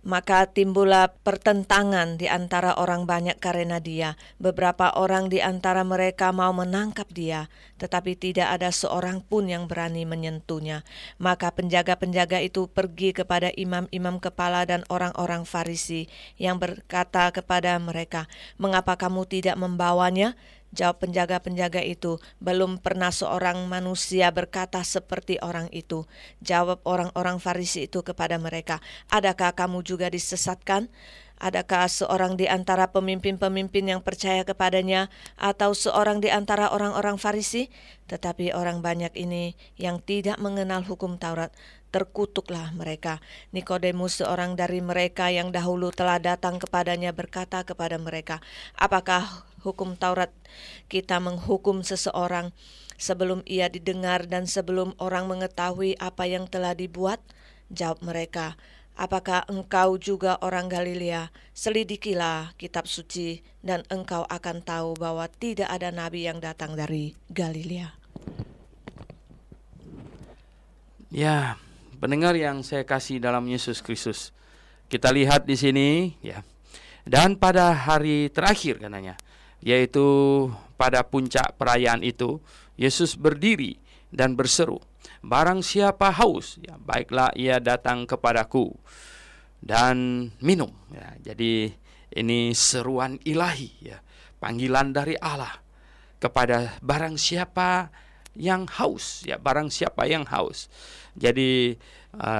maka timbullah pertentangan di antara orang banyak karena dia. Beberapa orang di antara mereka mau menangkap dia, tetapi tidak ada seorang pun yang berani menyentuhnya. Maka penjaga-penjaga itu pergi kepada imam-imam kepala dan orang-orang Farisi, yang berkata kepada mereka, "Mengapa kamu tidak membawanya?" Jawab penjaga-penjaga itu, "Belum pernah seorang manusia berkata seperti orang itu." Jawab orang-orang Farisi itu kepada mereka, "Adakah kamu juga disesatkan? Adakah seorang di antara pemimpin-pemimpin yang percaya kepadanya, atau seorang di antara orang-orang Farisi?" Tetapi orang banyak ini yang tidak mengenal hukum Taurat, terkutuklah mereka. Nikodemus, seorang dari mereka yang dahulu telah datang kepadanya, berkata kepada mereka, "Apakah hukum Taurat kita menghukum seseorang sebelum ia didengar dan sebelum orang mengetahui apa yang telah dibuat?" Jawab mereka, "Apakah engkau juga orang Galilea? Selidikilah kitab suci dan engkau akan tahu bahwa tidak ada nabi yang datang dari Galilea." Ya, pendengar yang saya kasih dalam Yesus Kristus, kita lihat di sini, ya. Dan pada hari terakhir katanya, yaitu pada puncak perayaan itu, Yesus berdiri dan berseru, "Barang siapa haus, ya baiklah ia datang kepadaku dan minum." Ya, jadi ini seruan ilahi, ya, panggilan dari Allah kepada barang siapa yang haus, ya, barang siapa yang haus. Jadi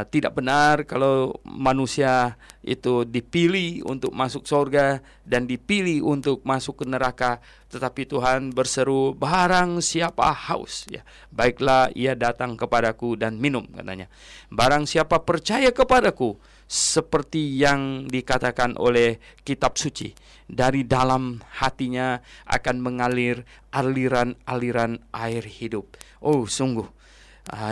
tidak benar kalau manusia itu dipilih untuk masuk surga dan dipilih untuk masuk ke neraka, tetapi Tuhan berseru, "Barang siapa haus, ya baiklah ia datang kepadaku dan minum," katanya. "Barang siapa percaya kepadaku, seperti yang dikatakan oleh kitab suci, dari dalam hatinya akan mengalir aliran-aliran air hidup." Oh, sungguh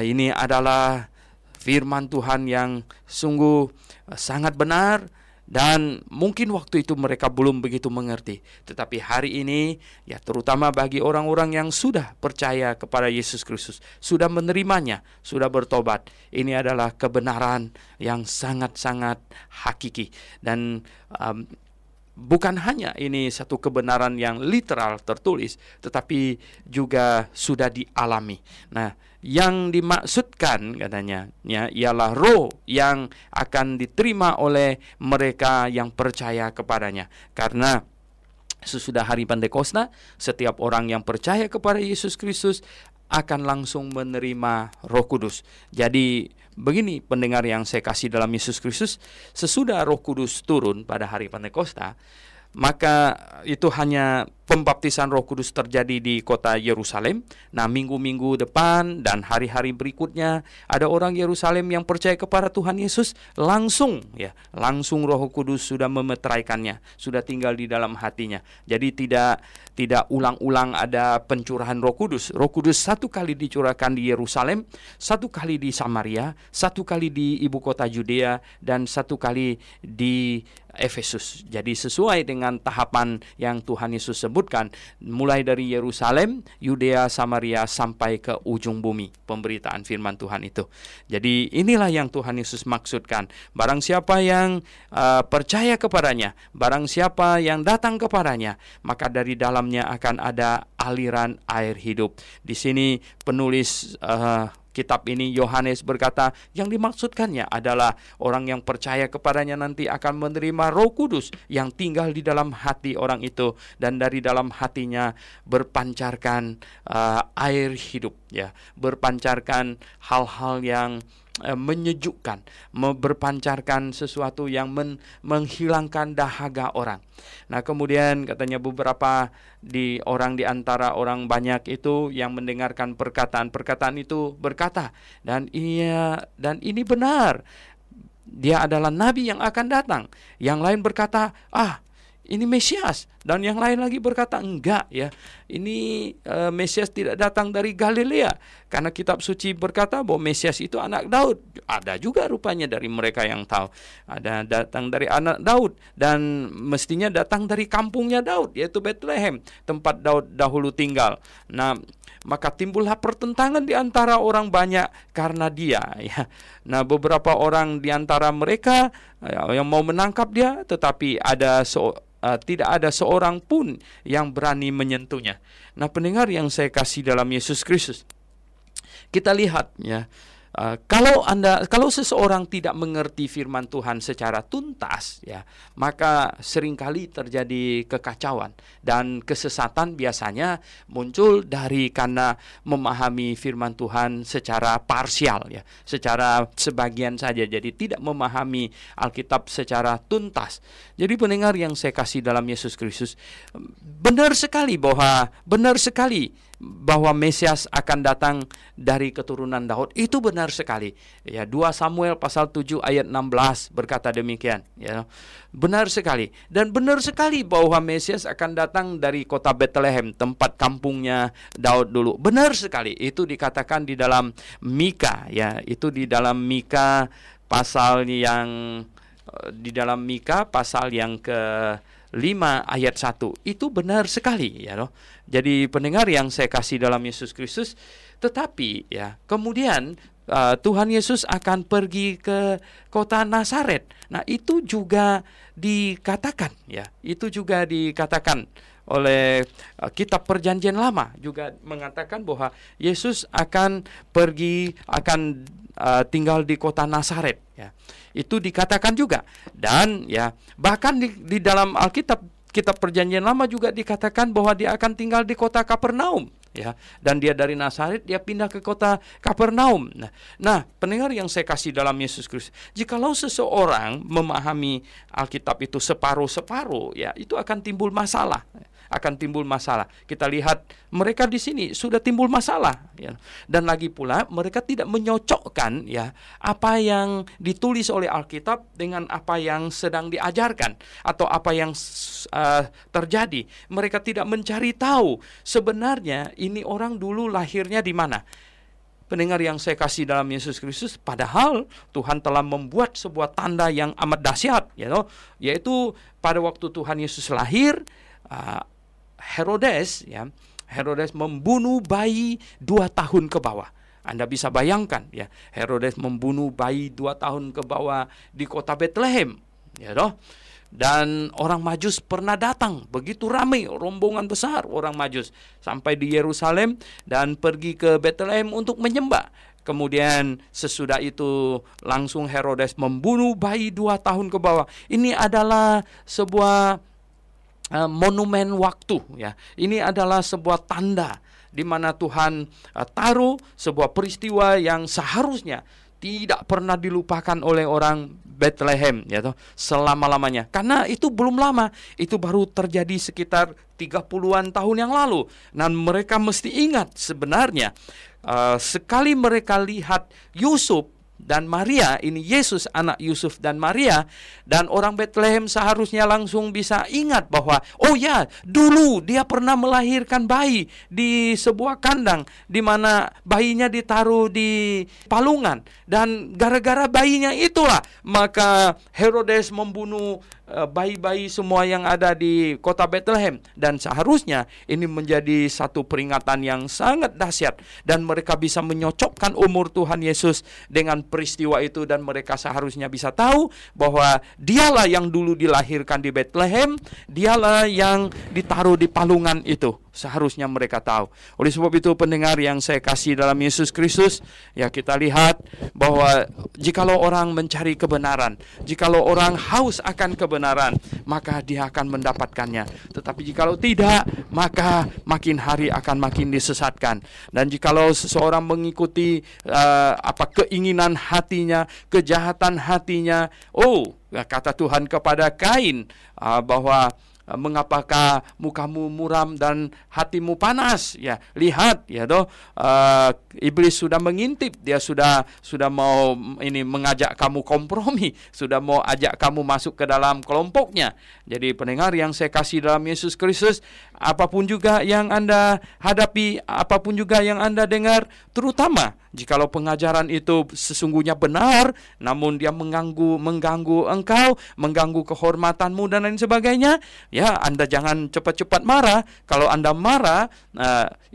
ini adalah firman Tuhan yang sungguh sangat benar, dan mungkin waktu itu mereka belum begitu mengerti. Tetapi hari ini, ya, terutama bagi orang-orang yang sudah percaya kepada Yesus Kristus, sudah menerimanya, sudah bertobat, ini adalah kebenaran yang sangat-sangat hakiki. Dan bukan hanya ini satu kebenaran yang literal tertulis, tetapi juga sudah dialami. Nah, yang dimaksudkan katanya, ya, ialah roh yang akan diterima oleh mereka yang percaya kepadanya. Karena sesudah hari Pentakosta, setiap orang yang percaya kepada Yesus Kristus akan langsung menerima Roh Kudus. Jadi begini pendengar yang saya kasih dalam Yesus Kristus, sesudah Roh Kudus turun pada hari Pentakosta, maka itu hanya pembaptisan Roh Kudus terjadi di kota Yerusalem. Nah, minggu-minggu depan dan hari-hari berikutnya ada orang Yerusalem yang percaya kepada Tuhan Yesus, langsung Roh Kudus sudah memeteraikannya, sudah tinggal di dalam hatinya. Jadi tidak ulang-ulang ada pencurahan Roh Kudus. Roh Kudus satu kali dicurahkan di Yerusalem, satu kali di Samaria, satu kali di ibu kota Yudea, dan satu kali di Efesus. Jadi sesuai dengan tahapan yang Tuhan Yesus sebutkan, mulai dari Yerusalem, Yudea, Samaria sampai ke ujung bumi, pemberitaan firman Tuhan itu. Jadi inilah yang Tuhan Yesus maksudkan. Barang siapa yang percaya kepadanya, barang siapa yang datang kepadanya, maka dari dalamnya akan ada aliran air hidup. Di sini penulis kitab ini Yohanes berkata, yang dimaksudkannya adalah orang yang percaya kepadanya nanti akan menerima Roh Kudus yang tinggal di dalam hati orang itu, dan dari dalam hatinya berpancarkan air hidup, ya, berpancarkan hal-hal yang menyejukkan, berpancarkan sesuatu yang menghilangkan dahaga orang. Nah, kemudian katanya beberapa orang di antara orang banyak itu yang mendengarkan perkataan itu berkata, dan ini benar, dia adalah nabi yang akan datang. Yang lain berkata, ini Mesias, dan yang lain lagi berkata, enggak ya, ini Mesias tidak datang dari Galilea, karena kitab suci berkata bahwa Mesias itu anak Daud. Ada juga rupanya dari mereka yang tahu, ada datang dari anak Daud, dan mestinya datang dari kampungnya Daud, yaitu Bethlehem, tempat Daud dahulu tinggal. Nah, maka timbullah pertentangan di antara orang banyak karena dia, ya. Nah, beberapa orang di antara mereka yang mau menangkap dia, tetapi tidak ada seorang pun yang berani menyentuhnya. Nah, pendengar yang saya kasih dalam Yesus Kristus, kita lihat ya, kalau seseorang tidak mengerti firman Tuhan secara tuntas, ya, maka seringkali terjadi kekacauan dan kesesatan biasanya muncul karena memahami firman Tuhan secara parsial, ya, secara sebagian saja. Jadi tidak memahami Alkitab secara tuntas. Jadi pendengar yang saya kasih dalam Yesus Kristus, benar sekali bahwa Mesias akan datang dari keturunan Daud. Itu benar sekali. Ya, 2 Samuel pasal 7 ayat 16 berkata demikian, ya. Benar sekali. Dan benar sekali bahwa Mesias akan datang dari kota Bethlehem, tempat kampungnya Daud dulu. Benar sekali. Itu dikatakan di dalam Mika, ya. Itu di dalam Mika pasal yang ke-5 ayat 1. Itu benar sekali, ya loh. Jadi pendengar yang saya kasih dalam Yesus Kristus, tetapi ya, kemudian Tuhan Yesus akan pergi ke kota Nazaret. Nah, itu juga dikatakan, ya. Itu juga dikatakan oleh kitab Perjanjian Lama, juga mengatakan bahwa Yesus akan tinggal di kota Nazaret, ya. Itu dikatakan juga. Dan ya, bahkan di dalam Alkitab, kitab Perjanjian Lama juga dikatakan bahwa dia akan tinggal di kota Kapernaum, ya. Dan dia dari Nazaret, dia pindah ke kota Kapernaum. Nah, pendengar yang saya kasih dalam Yesus Kristus, jikalau seseorang memahami Alkitab itu separuh-separuh, ya, itu akan timbul masalah. Kita lihat mereka di sini sudah timbul masalah, ya. Dan lagi pula mereka tidak menyocokkan, ya, apa yang ditulis oleh Alkitab dengan apa yang sedang diajarkan atau apa yang terjadi. Mereka tidak mencari tahu sebenarnya ini orang dulu lahirnya di mana. Pendengar yang saya kasih dalam Yesus Kristus, padahal Tuhan telah membuat sebuah tanda yang amat dahsyat, yaitu pada waktu Tuhan Yesus lahir, Herodes membunuh bayi 2 tahun ke bawah. Anda bisa bayangkan, ya, Herodes membunuh bayi 2 tahun ke bawah di kota Bethlehem, ya toh. Dan orang Majus pernah datang, begitu ramai, rombongan besar orang Majus sampai di Yerusalem dan pergi ke Bethlehem untuk menyembah. Kemudian sesudah itu langsung Herodes membunuh bayi 2 tahun ke bawah. Ini adalah sebuah monumen waktu, ya. Ini adalah sebuah tanda di mana Tuhan taruh sebuah peristiwa yang seharusnya tidak pernah dilupakan oleh orang Bethlehem, ya toh, selama-lamanya. Karena itu belum lama, itu baru terjadi sekitar 30-an tahun yang lalu. Dan mereka mesti ingat sebenarnya sekali mereka lihat Yusuf dan Maria, ini Yesus anak Yusuf dan Maria, dan orang Bethlehem seharusnya langsung bisa ingat bahwa, oh ya, dulu dia pernah melahirkan bayi di sebuah kandang di mana bayinya ditaruh di palungan, dan gara-gara bayinya itulah maka Herodes membunuh bayi-bayi semua yang ada di kota Bethlehem. Dan seharusnya ini menjadi satu peringatan yang sangat dahsyat, dan mereka bisa menyocokkan umur Tuhan Yesus dengan peristiwa itu, dan mereka seharusnya bisa tahu bahwa dialah yang dulu dilahirkan di Bethlehem, dialah yang ditaruh di palungan itu. Seharusnya mereka tahu. Oleh sebab itu, pendengar yang saya kasih dalam Yesus Kristus, ya, kita lihat bahwa jikalau orang mencari kebenaran, jikalau orang haus akan kebenaran, maka dia akan mendapatkannya. Tetapi jikalau tidak, maka makin hari akan makin disesatkan. Dan jikalau seseorang mengikuti keinginan hatinya, kejahatan hatinya, kata Tuhan kepada Kain bahwa mengapakah mukamu muram dan hatimu panas? Ya, lihat, ya toh, iblis sudah mengintip, dia sudah mau mengajak kamu kompromi, sudah mau ajak kamu masuk ke dalam kelompoknya. Jadi pendengar yang saya kasih dalam Yesus Kristus, apapun juga yang Anda hadapi, apapun juga yang Anda dengar, terutama jikalau pengajaran itu sesungguhnya benar, namun dia mengganggu engkau, mengganggu kehormatanmu dan lain sebagainya, ya, Anda jangan cepat-cepat marah. Kalau Anda marah,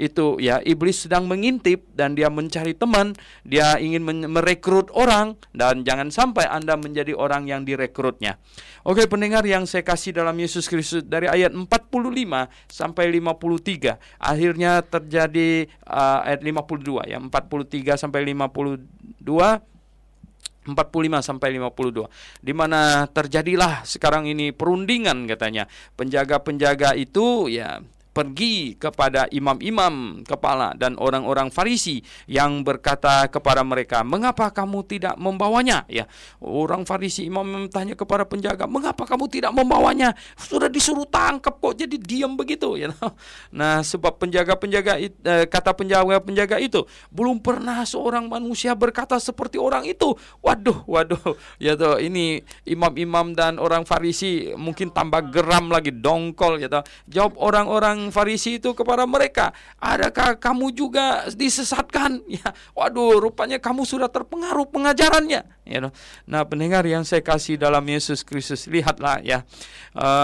itu ya, iblis sedang mengintip dan dia mencari teman, dia ingin merekrut orang, dan jangan sampai Anda menjadi orang yang direkrutnya. Oke, pendengar yang saya kasih dalam Yesus Kristus, dari ayat 45 sampai 53, akhirnya terjadi ayat 52, ya, 43 sampai 52, 45 sampai 52, di mana terjadilah sekarang ini perundingan. Katanya penjaga-penjaga itu, ya, pergi kepada imam-imam kepala dan orang-orang Farisi yang berkata kepada mereka, mengapa kamu tidak membawanya? Ya, orang Farisi, imam tanya kepada penjaga, mengapa kamu tidak membawanya? Sudah disuruh tangkap kok, jadi diam begitu, ya. Nah, sebab kata penjaga itu, belum pernah seorang manusia berkata seperti orang itu. Waduh, ya toh, ini imam-imam dan orang Farisi mungkin tambah geram lagi, dongkol, ya toh. Jawab orang-orang Farisi itu kepada mereka, adakah kamu juga disesatkan? Ya, waduh, rupanya kamu sudah terpengaruh pengajarannya. Ya, nah, pendengar yang saya kasih dalam Yesus Kristus, lihatlah, ya,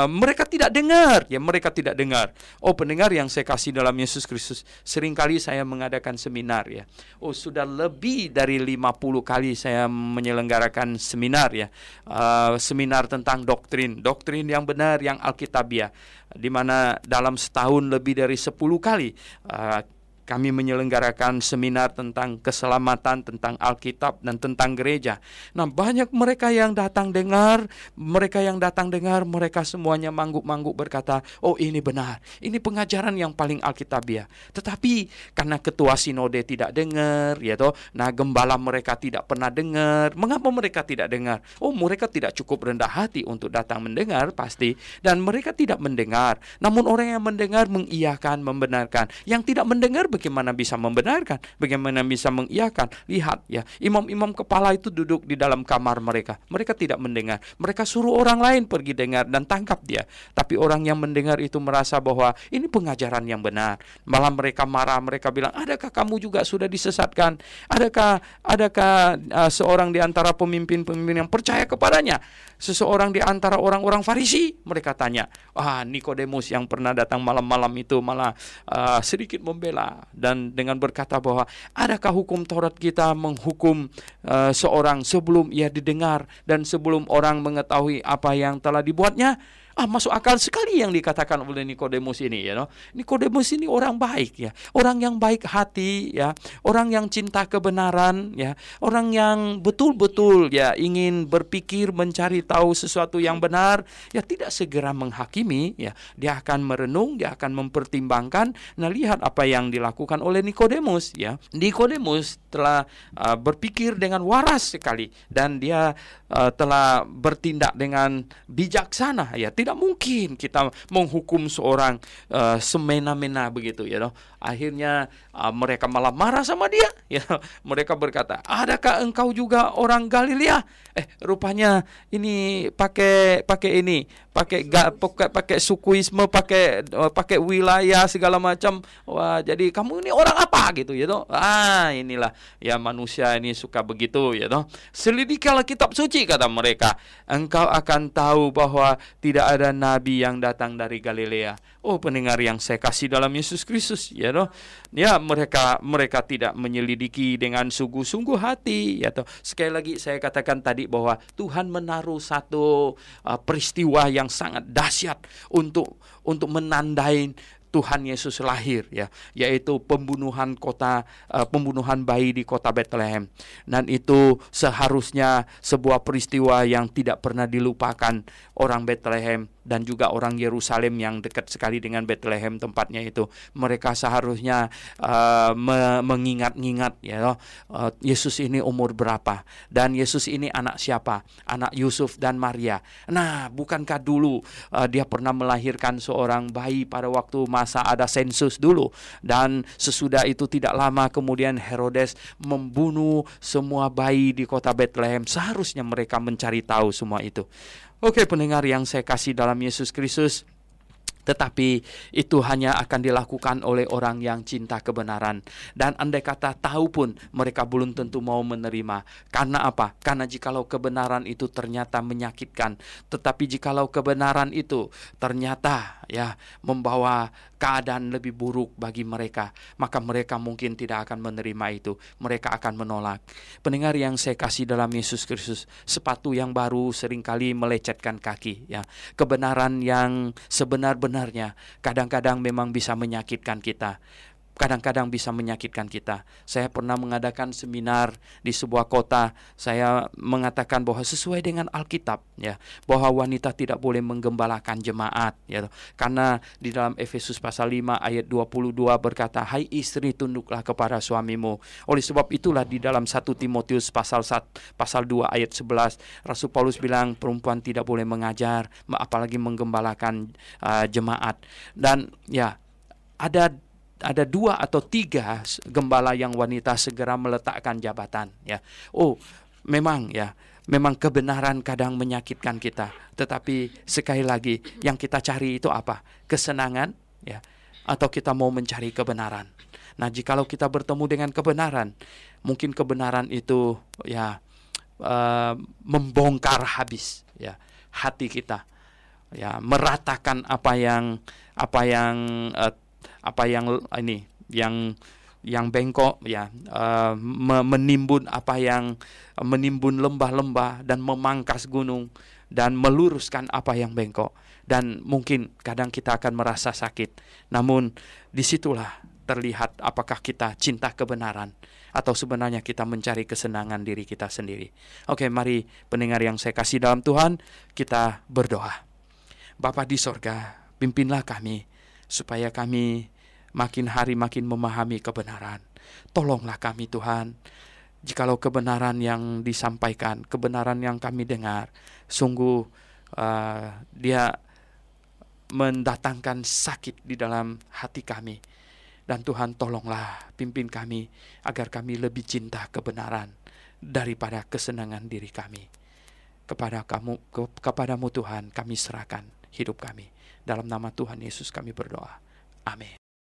mereka tidak dengar, ya, mereka tidak dengar. Pendengar yang saya kasih dalam Yesus Kristus, seringkali saya mengadakan seminar, ya. Sudah lebih dari 50 kali saya menyelenggarakan seminar, ya, seminar tentang doktrin yang benar, yang alkitabiah, di mana dalam setahun lebih dari 10 kali kami menyelenggarakan seminar tentang keselamatan, tentang Alkitab, dan tentang gereja. Nah, banyak mereka yang datang dengar, mereka semuanya mangguk-mangguk berkata, ini benar, ini pengajaran yang paling alkitabiah. Tetapi karena ketua sinode tidak dengar, ya toh, nah, gembala mereka tidak pernah dengar. Mengapa mereka tidak dengar? Mereka tidak cukup rendah hati untuk datang mendengar, pasti, dan mereka tidak mendengar. Namun orang yang mendengar mengiyakan, membenarkan. Yang tidak mendengar bagaimana bisa membenarkan? Bagaimana bisa mengiyakan? Lihat, ya, imam-imam kepala itu duduk di dalam kamar mereka. Mereka tidak mendengar. Mereka suruh orang lain pergi dengar dan tangkap dia. Tapi orang yang mendengar itu merasa bahwa ini pengajaran yang benar. Malah mereka marah. Mereka bilang, adakah kamu juga sudah disesatkan? Adakah seorang di antara pemimpin-pemimpin yang percaya kepadanya? Seseorang di antara orang-orang Farisi? Mereka tanya. Nikodemus yang pernah datang malam-malam itu malah sedikit membela dan dengan berkata bahwa adakah hukum Taurat kita menghukum seorang sebelum ia didengar dan sebelum orang mengetahui apa yang telah dibuatnya? Masuk akal sekali yang dikatakan oleh Nikodemus ini, ya. Nikodemus ini orang baik, ya. Orang yang baik hati, ya. Orang yang cinta kebenaran, ya. Orang yang betul-betul, ya, ingin berpikir mencari tahu sesuatu yang benar, ya, tidak segera menghakimi, ya. Dia akan merenung, dia akan mempertimbangkan. Nah, lihat apa yang dilakukan oleh Nikodemus, ya. Nikodemus telah berpikir dengan waras sekali dan dia telah bertindak dengan bijaksana, ya. Tidak mungkin kita menghukum seorang semena-mena begitu, Akhirnya mereka malah marah sama dia, Mereka berkata, adakah engkau juga orang Galilea? Rupanya ini pakai sukuisme, pakai wilayah segala macam. Wah, jadi kamu ini orang apa gitu, inilah ya manusia ini suka begitu, Selidikilah kitab suci, kata mereka, engkau akan tahu bahwa tidak ada nabi yang datang dari Galilea. Oh, pendengar yang saya kasih dalam Yesus Kristus, mereka tidak menyelidiki dengan sungguh-sungguh hati, Sekali lagi saya katakan tadi bahwa Tuhan menaruh satu peristiwa yang sangat dahsyat untuk menandai Tuhan Yesus lahir, yaitu pembunuhan bayi di kota Bethlehem. Dan itu seharusnya sebuah peristiwa yang tidak pernah dilupakan orang Bethlehem dan juga orang Yerusalem yang dekat sekali dengan Bethlehem tempatnya itu. Mereka seharusnya mengingat-ingat, Yesus ini umur berapa, dan Yesus ini anak siapa, anak Yusuf dan Maria. Nah, bukankah dulu dia pernah melahirkan seorang bayi pada waktu masa ada sensus dulu, dan sesudah itu tidak lama kemudian Herodes membunuh semua bayi di kota Bethlehem. Seharusnya mereka mencari tahu semua itu. Oke, pendengar yang saya kasih dalam Yesus Kristus, tetapi itu hanya akan dilakukan oleh orang yang cinta kebenaran. Dan andai kata tahu pun, mereka belum tentu mau menerima. Karena apa? Karena jikalau kebenaran itu ternyata menyakitkan, tetapi jikalau kebenaran itu ternyata membawa keadaan lebih buruk bagi mereka, maka mereka mungkin tidak akan menerima itu. Mereka akan menolak. Pendengar yang saya kasih dalam Yesus Kristus, sepatu yang baru seringkali melecetkan kaki, Kebenaran yang sebenar-benarnya kadang-kadang memang bisa menyakitkan kita. Kadang-kadang bisa menyakitkan kita. Saya pernah mengadakan seminar di sebuah kota. Saya mengatakan bahwa sesuai dengan Alkitab, bahwa wanita tidak boleh menggembalakan jemaat, karena di dalam Efesus pasal 5 ayat 22 berkata, hai istri, tunduklah kepada suamimu. Oleh sebab itulah di dalam 1 Timotius pasal 2 ayat 11, Rasul Paulus bilang perempuan tidak boleh mengajar, apalagi menggembalakan jemaat. Dan ada 2 atau 3 gembala yang wanita segera meletakkan jabatan, Memang kebenaran kadang menyakitkan kita, tetapi sekali lagi yang kita cari itu apa? Kesenangan, atau kita mau mencari kebenaran. Nah, jikalau kita bertemu dengan kebenaran, mungkin kebenaran itu membongkar habis hati kita, meratakan apa yang bengkok, menimbun lembah-lembah dan memangkas gunung dan meluruskan apa yang bengkok. Dan mungkin kadang kita akan merasa sakit. Namun disitulah terlihat apakah kita cinta kebenaran atau sebenarnya kita mencari kesenangan diri kita sendiri. Oke, mari pendengar yang saya kasih dalam Tuhan, kita berdoa. Bapa di sorga, pimpinlah kami supaya kami makin hari makin memahami kebenaran. Tolonglah kami Tuhan, jikalau kebenaran yang disampaikan, kebenaran yang kami dengar, sungguh dia mendatangkan sakit di dalam hati kami. Dan Tuhan, tolonglah pimpin kami agar kami lebih cinta kebenaran daripada kesenangan diri kami. Kepadamu Tuhan kami serahkan hidup kami. Dalam nama Tuhan Yesus kami berdoa. Amin.